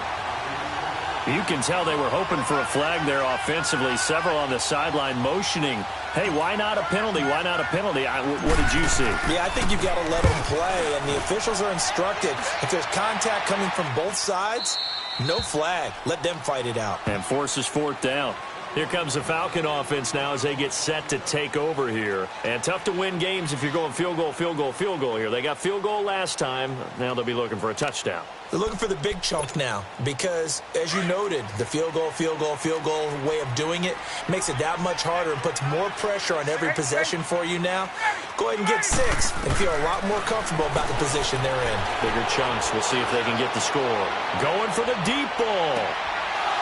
Speaker 3: You can tell they were hoping for a flag there offensively. Several on the sideline motioning, hey, why not a penalty? Why not a penalty? What did you see?
Speaker 4: Yeah, I think you've got to let them play, and the officials are instructed. If there's contact coming from both sides, no flag. Let them fight it out.
Speaker 3: And forces fourth down. Here comes the Falcon offense now as they get set to take over here. And tough to win games if you're going field goal, field goal, field goal here. They got field goal last time. Now they'll be looking for a touchdown.
Speaker 4: They're looking for the big chunk now because, as you noted, the field goal way of doing it makes it that much harder and puts more pressure on every possession for you now. Go ahead and get 6 and feel a lot more comfortable about the position they're in.
Speaker 3: Bigger chunks. We'll see if they can get the score. Going for the deep ball.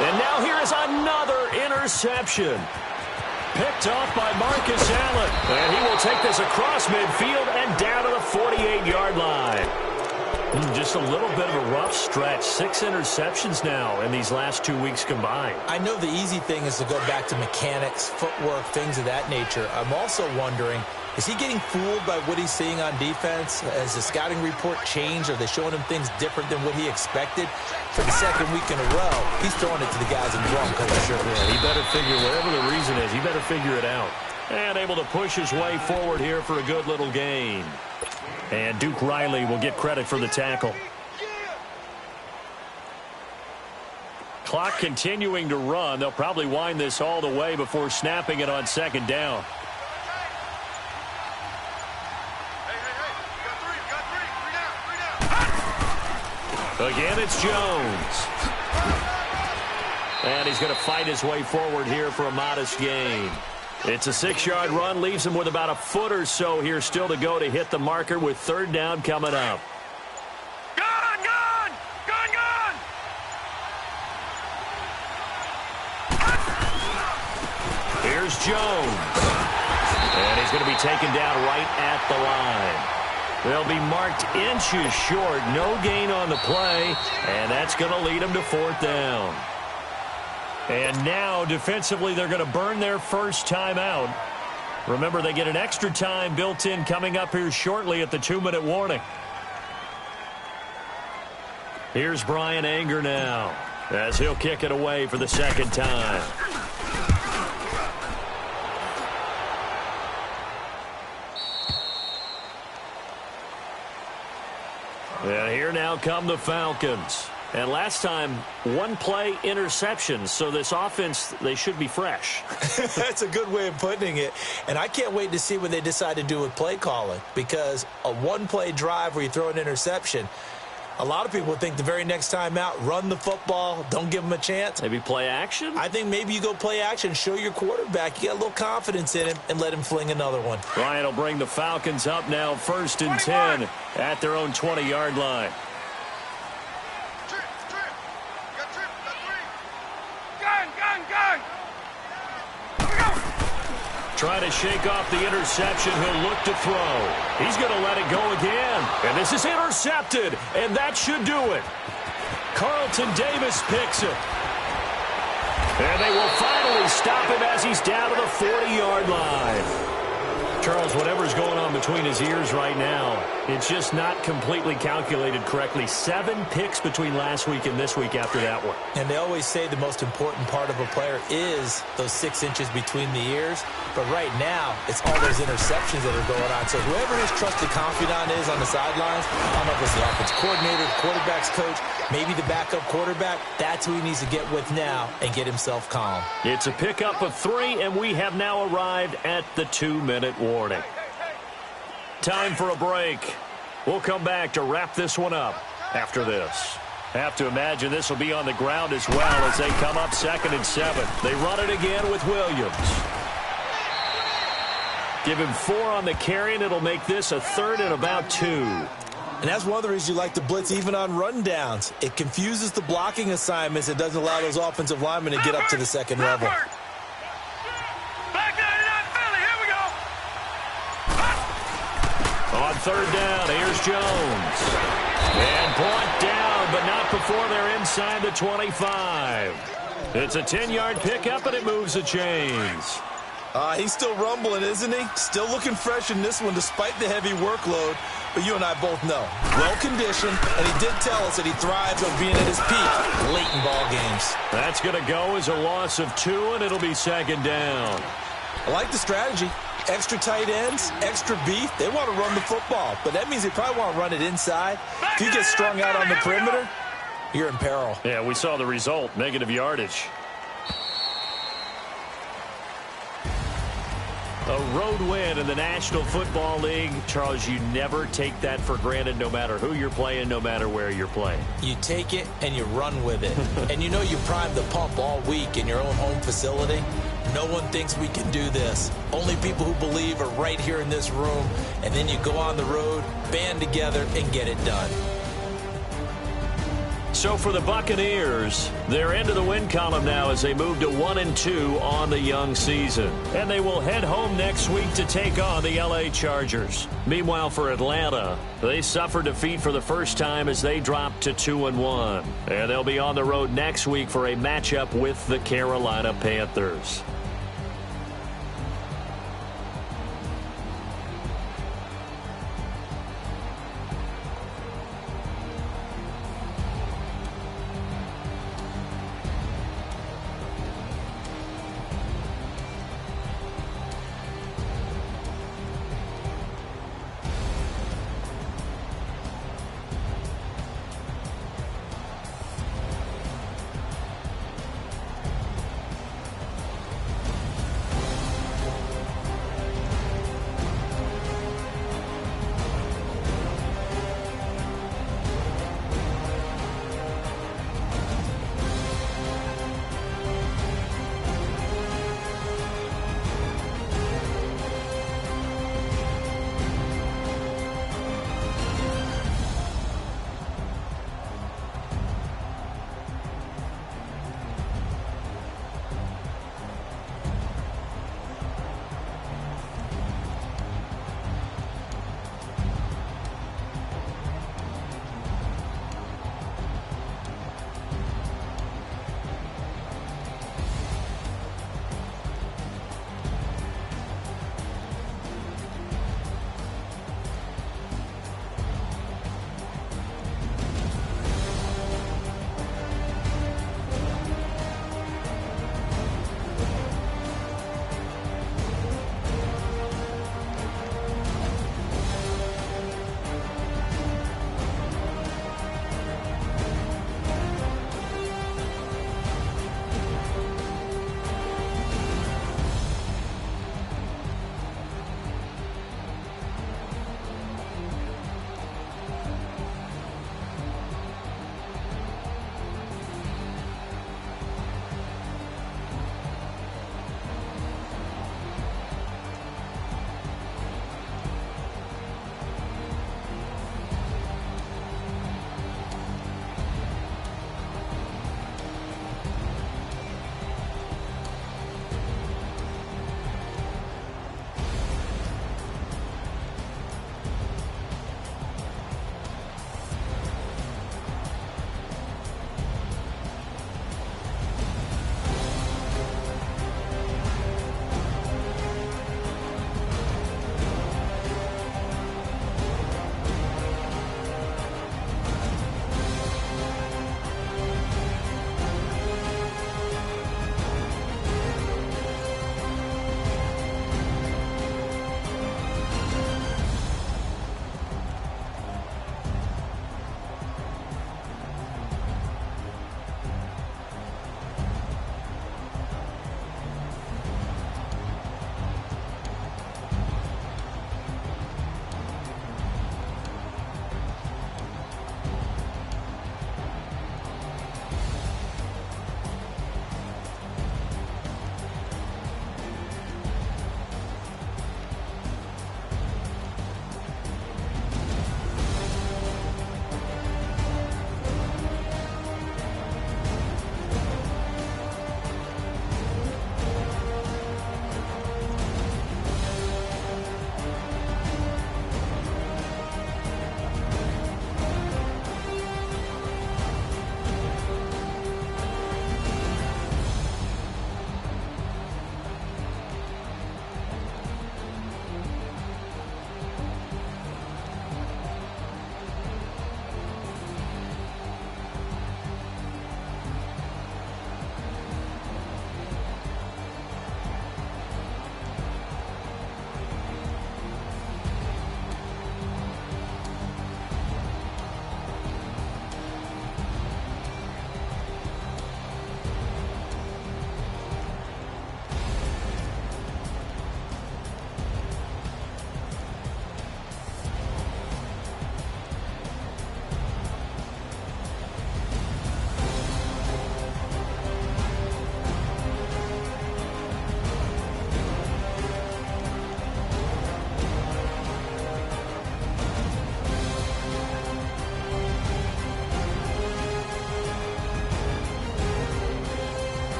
Speaker 3: And now here is another interception. Picked off by Marcus Allen. And he will take this across midfield and down to the 48-yard line. Just a little bit of a rough stretch. 6 interceptions now in these last 2 weeks combined.
Speaker 4: I know the easy thing is to go back to mechanics, footwork, things of that nature. I'm also wondering, is he getting fooled by what he's seeing on defense? Has the scouting report changed? Are they showing him things different than what he expected? For the second week in a row, he's throwing it to the guys in wrong color shirt.
Speaker 3: Yeah, he better figure, whatever the reason is, he better figure it out. And able to push his way forward here for a good little gain. And Duke Riley will get credit for the tackle. Clock continuing to run. They'll probably wind this all the way before snapping it on second down. Again, it's Jones. And he's going to fight his way forward here for a modest gain. It's a 6-yard run, leaves him with about a foot or so here still to go to hit the marker with third down coming up.
Speaker 1: Gone!
Speaker 3: Here's Jones. And he's going to be taken down right at the line. They'll be marked inches short. No gain on the play. And that's going to lead them to fourth down. And now, defensively, they're going to burn their first timeout. Remember, they get an extra time built in coming up here shortly at the 2-minute warning. Here's Brian Anger now as he'll kick it away for the second time. And here now come the Falcons. And last time, one play interception. So this offense, they should be fresh.
Speaker 4: That's a good way of putting it. And I can't wait to see what they decide to do with play calling, because a one-play drive where you throw an interception, a lot of people think the very next time out, run the football, don't give them a chance.
Speaker 3: Maybe play action?
Speaker 4: I think maybe you go play action, show your quarterback you got a little confidence in him, and let him fling another one.
Speaker 3: Ryan will bring the Falcons up now, 1st and 10 at their own 20-yard line. Trying to shake off the interception. He'll look to throw. He's going to let it go again. And this is intercepted. And that should do it. Carlton Davis picks it. And they will finally stop him as he's down to the 40-yard line. Charles, whatever's going on between his ears right now, it's just not completely calculated correctly. 7 picks between last week and this week after that one.
Speaker 4: And they always say the most important part of a player is those 6 inches between the ears. But right now, it's all those interceptions that are going on. So whoever his trusted confidant is on the sidelines, I don't know if it's the offensive coordinator, the quarterback's coach, maybe the backup quarterback, that's who he needs to get with now and get himself calm.
Speaker 3: It's a pickup of 3, and we have now arrived at the 2-minute warning. Time for a break. We'll come back to wrap this one up after this. Have to imagine this will be on the ground as well as they come up 2nd and 7. They run it again with Williams. Give him 4 on the carry, and it'll make this a 3rd and about 2.
Speaker 4: And that's one of the reasons you like the blitz even on rundowns. It confuses the blocking assignments. It doesn't allow those offensive linemen to get up to the second level.
Speaker 3: On 3rd down, here's Jones. And brought down, but not before they're inside the 25. It's a 10-yard pickup, and it moves the chains.
Speaker 4: He's still rumbling, isn't he? Still looking fresh in this one despite the heavy workload. But you and I both know, well-conditioned, and he did tell us that he thrives on being at his peak late in ball games.
Speaker 3: That's going to go as a loss of 2, and it'll be 2nd down.
Speaker 4: I like the strategy. Extra tight ends, extra beef. They want to run the football, but that means they probably want to run it inside. If you get strung out on the perimeter, you're in peril.
Speaker 3: Yeah, we saw the result, negative yardage. A road win in the National Football League. Charles, you never take that for granted no matter who you're playing, no matter where you're playing.
Speaker 4: You take it and you run with it. And you know you primed the pump all week in your own home facility. No one thinks we can do this. Only people who believe are right here in this room. And then you go on the road, band together, and get it done.
Speaker 3: So for the Buccaneers, they're into the win column now as they move to 1-2 on the young season. And they will head home next week to take on the LA Chargers. Meanwhile, for Atlanta, they suffered defeat for the first time as they dropped to 2-1. And they'll be on the road next week for a matchup with the Carolina Panthers.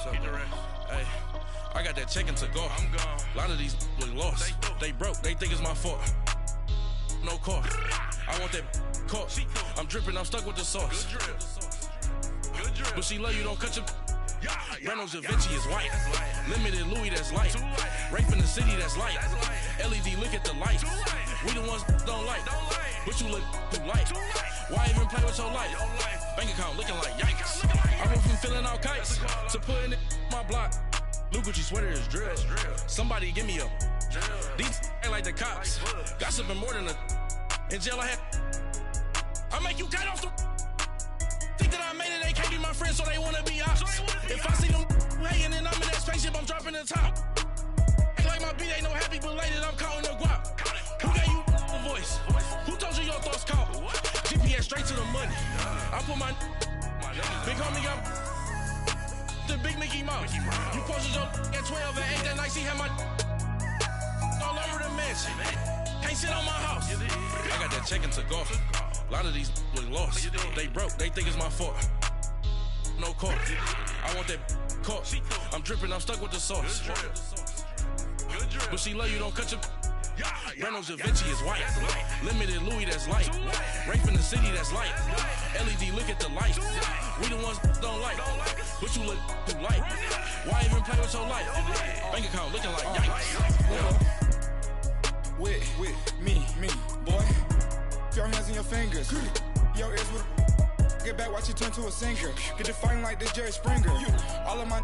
Speaker 5: Hey, I got that check-in to go. I'm gone. A lot of these was lost. They broke. They think it's my fault. No car. I want that car. I'm dripping. I'm stuck with the sauce. Good drip. But she love you. Don't cut your. Reynolds Da Vinci is white. Limited Louis, that's light. Rape in the city, that's light. LED, look at the lights. We the ones don't like. But you look too light. Why even play with your life? Bank account looking like yikes. I went from filling out kites to putting it in my block. Blue Gucci sweater is drill. Somebody give me a. These ain't like the cops. Gossiping more than a. In jail I had. I make you cut off the. Think that I made it, they can't be my friends, so they wanna be ops. If I see them hating and I'm in that spaceship, I'm dropping the top. Act like my beat ain't no happy belated, I'm counting the guap. Who gave you a voice? Who told you your thoughts count? GPS straight to the money. I put my big homie up the big Mickey Mouse. You posted your at 12 and 8 that night, she had my all over the mansion. Can't sit on my house. I got that check-in to go. A lot of these was lost. They broke. They think it's my fault. No car. I want that car. I'm dripping. I'm stuck with the sauce. But she love you. Don't cut your. Reynolds Da Vinci is white. Limited Louis, that's light. Rape in the city, that's light. LED, look at the lights. We the ones don't like. But you look too light. Why even play with your life? Bank account looking like yikes.
Speaker 6: With me, boy. Your hands and your fingers. Your ears with a get back, watch you turn to a singer. Get to fighting like this Jerry Springer. All of my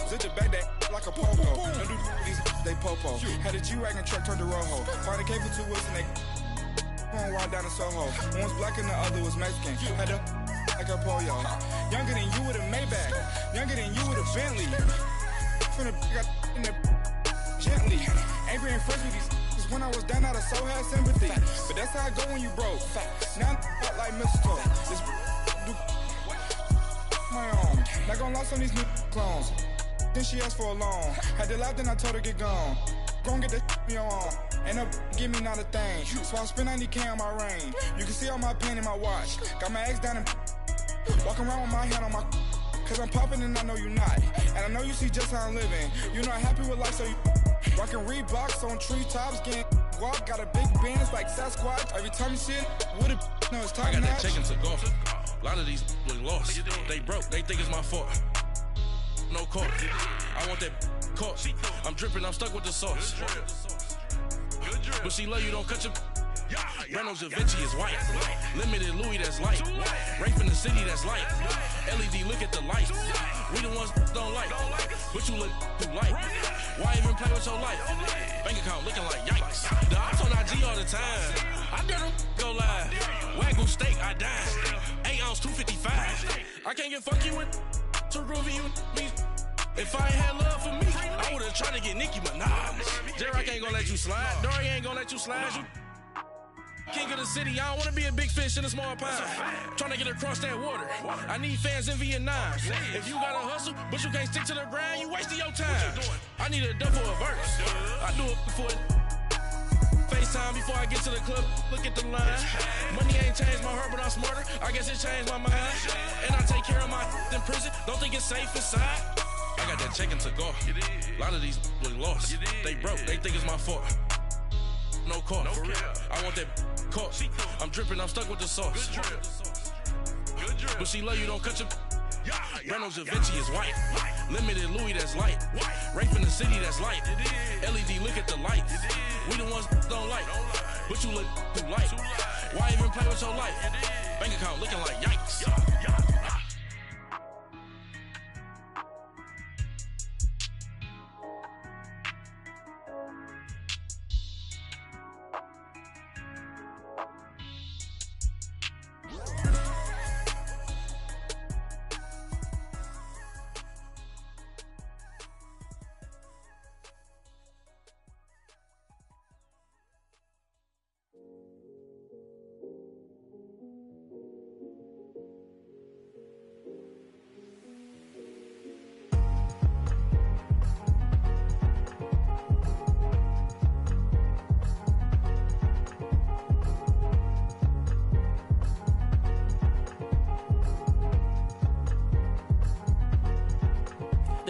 Speaker 6: zit the back that like a popo. Don't do these they popo. Had a G-Wagon truck turned to Rojo. Find a cable to us and they going wild down in Soho. One was black and the other was Mexican. Had a like a pollo. Younger than you with a Maybach. Younger than you with a Bentley. From the got in the gently. Angry and fresh with these. When I was down, I so had sympathy. But that's how I go when you broke. Now I'm like mistletoe. This do my own. Not gonna lost on these new clones. Then she asked for a loan. Had to laugh, then I told her get gone. Gon' get that me on. Ain't no give me not a thing. So I spend 90K on my ring. You can see all my pain in my watch. Got my ex down and walking around with my hand on my. Cause I'm popping and I know you not. And I know you see just how I'm living. You're not happy with life, so you. Rockin' Reeboks on treetops, getting guap, got a big band, it's like Sasquatch. Every time you see it, with a no, it's top
Speaker 5: I got
Speaker 6: notch.
Speaker 5: that check-in to go. A lot of these was lost. They broke, they think it's my fault. No car. I want that car. I'm dripping, I'm stuck with the sauce. But she love you, don't cut your. Reynolds Da Vinci is white. Limited Louis, that's light. Rape in the city, that's light. LED, look at the lights. We the ones don't like. But you look too light. Why even play with your life? Bank account looking like yikes. The ops on IG all the time. I dare them go live. Wagyu steak, I dine. 8 ounce, 255. I can't get funky with too groovy you me. If I ain't had love for me, I would've tried to get Nicki Minaj. Derek ain't gonna let you slide. Dory ain't gonna let you slide. You king of the city, I don't wanna be a big fish in a small pond. Trying to get across that water. I need fans in Vietnam. If you gotta hustle, but you can't stick to the grind, you wasting your time. I need a double a verse. I do it for FaceTime before I get to the club. Look at the line. Money ain't changed my heart, but I'm smarter. I guess it changed my mind. And I take care of my in prison. Don't think it's safe inside. I got that check-in to go. A lot of these was lost. They broke. They think it's my fault. No car. I want that car. I'm dripping, I'm stuck with the sauce. But she love you, don't cut your. Reynolds Da Vinci is white. Limited Louis, that's light. Rape in the city, that's light. LED, look at the lights. We the ones don't like. But you look too light. Why even play with your life? Bank account looking like yikes.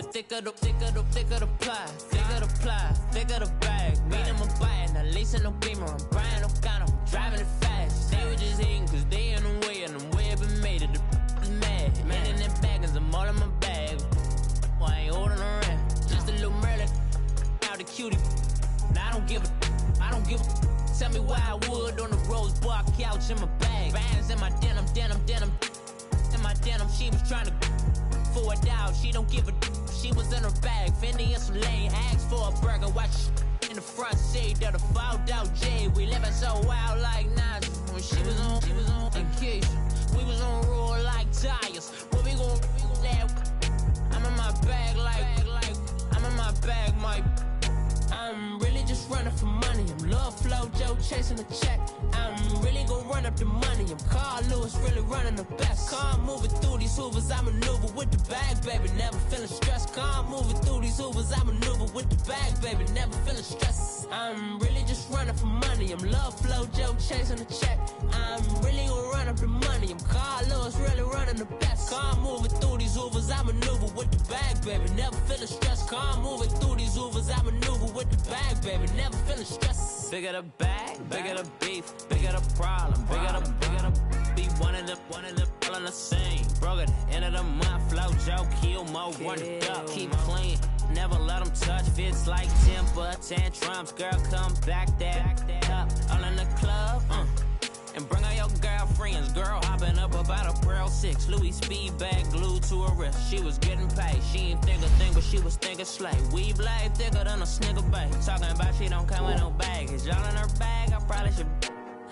Speaker 7: The thicker the pie, thicker the pie, thicker the bag. Meet them a buying, at least in no beamer. I'm Brian O'Connor, driving it fast. They were just hating cause they in the way, and the way I've been made it. The is mad. Man in them baggins, I'm all in my bag. Well, I ain't holding around. Just a little Merlin, out the cutie. Now I don't give a. Tell me why I would on the rose bar couch in my bag. Bands in my denim. In my denim, she was trying to for it out. She don't give a. She was in her bag. Fendi and some lane. Asked for a burger. Watch in the front seat of the fouled out J. We living so wild like Nas. When she was on vacation. We was on roll like tires. What we gon' laugh? I'm in my bag like I'm in my bag, Mike. I'm really just running for money. I'm Love Flow Joe chasing the check. I'm really gonna run up the money. I'm Carl Lewis, really running the best. Car moving through these hoovers, I maneuver with the bag, baby. Never feeling stressed. Car moving through these hoovers, I maneuver with the bag, baby. Never feeling stressed. I'm really just running for money. I'm Love Flow Joe chasing the check. I'm really gonna run up the money. I'm Carl Lewis, really running the best. Car moving through these hoovers, I maneuver with the bag, baby. Never feeling stressed. Car moving through these hoovers, I maneuver with the bag, baby. Never feeling stressed. Bigger the bag, bigger the beef, bigger the problem, bigger the be one of the all in the same. Broke at the end of the month, flow Joe, kill mo, run it up, keep clean. Never let them touch, fits like temper tantrums. Girl, come back that up, all in the club, and bring all your girlfriends. Girl hopping up about a Pearl 6 Louis speed bag glued to her wrist. She was getting paid. She ain't think a thing, but she was thinking slay. We blade thicker than a snicker bag. Talking about she don't come with no baggage. Y'all in her bag, I probably should.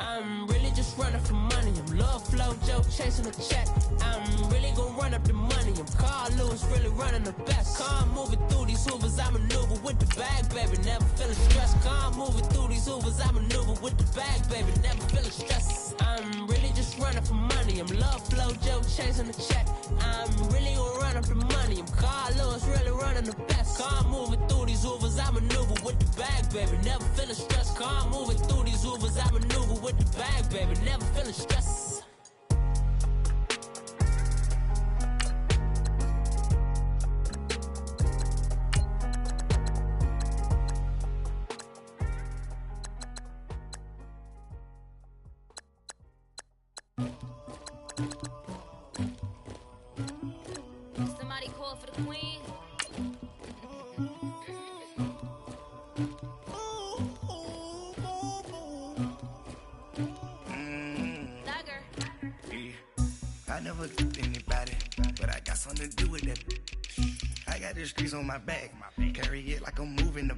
Speaker 7: I'm really just running for money. I'm Love Flow Joe chasing a check. I'm really gonna run up the money. I'm Carl Lewis, really running the best. Car moving through these hoovers, I maneuver with the bag, baby. Never feeling stressed. Car moving through these hoovers, I maneuver with the bag, baby. Never feeling stressed. I'm really just running for money. I'm Love Flow Joe chasing the check. I'm really gonna run up the money. I'm Carl Lewis, really running the best. Car moving through these hoovers, I maneuver with the bag, baby. Never feeling stressed. Car moving through these hoovers, I maneuver with the bag, baby. Never feeling stressed.
Speaker 8: Somebody call for the queen.
Speaker 9: I never loved anybody, but I got something to do with that. I got the streets on my back, carry it like I'm moving the.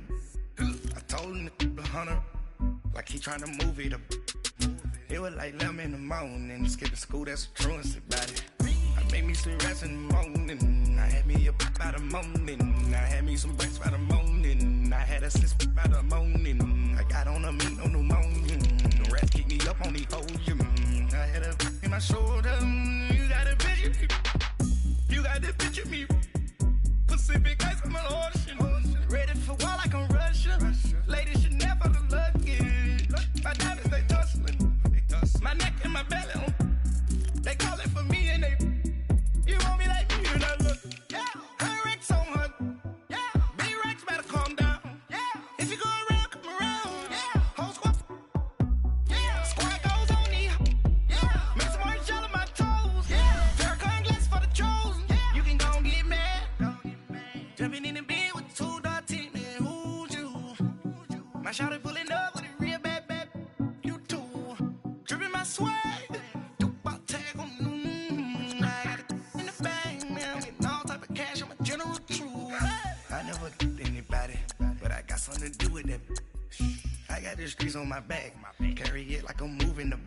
Speaker 9: I told him to the hunter, like he trying to move it up. It was like 11 in the morning, skipping school, that's a truancy about it. I made me some rest in the morning, I had me a pop by the morning, I had me some breaks by the morning, I had a sis by the morning, I got on a meat on the morning, the rats keep me up on the podium, I had a in my shoulder, you got a picture, you got the picture me, Pacific ice on my ocean, ready for war like I'm Russian, ladies should never look lucky, my diamonds they tussling. My neck and my belly on. They call it for me and they. You want me like me and I look. Yeah. Her Rex on her. Yeah. Big Rex better calm down. Yeah. If you go around, come around. Yeah. Whole squad. Yeah. Squad goes on me. Yeah. Make some orange gel on my toes. Yeah. Farrakhan glass for the trolls. Yeah. You can go and get mad. Jumping in the bed with 2 dark teeth, man. Who's you? My shawty pulling up with a real bad. Swag, about tag on I got it in the bag, man. I'm getting all type of cash. I'm a general true. I never loved anybody, but I got something to do with that. I got the streets on my back, carry it like I'm moving the.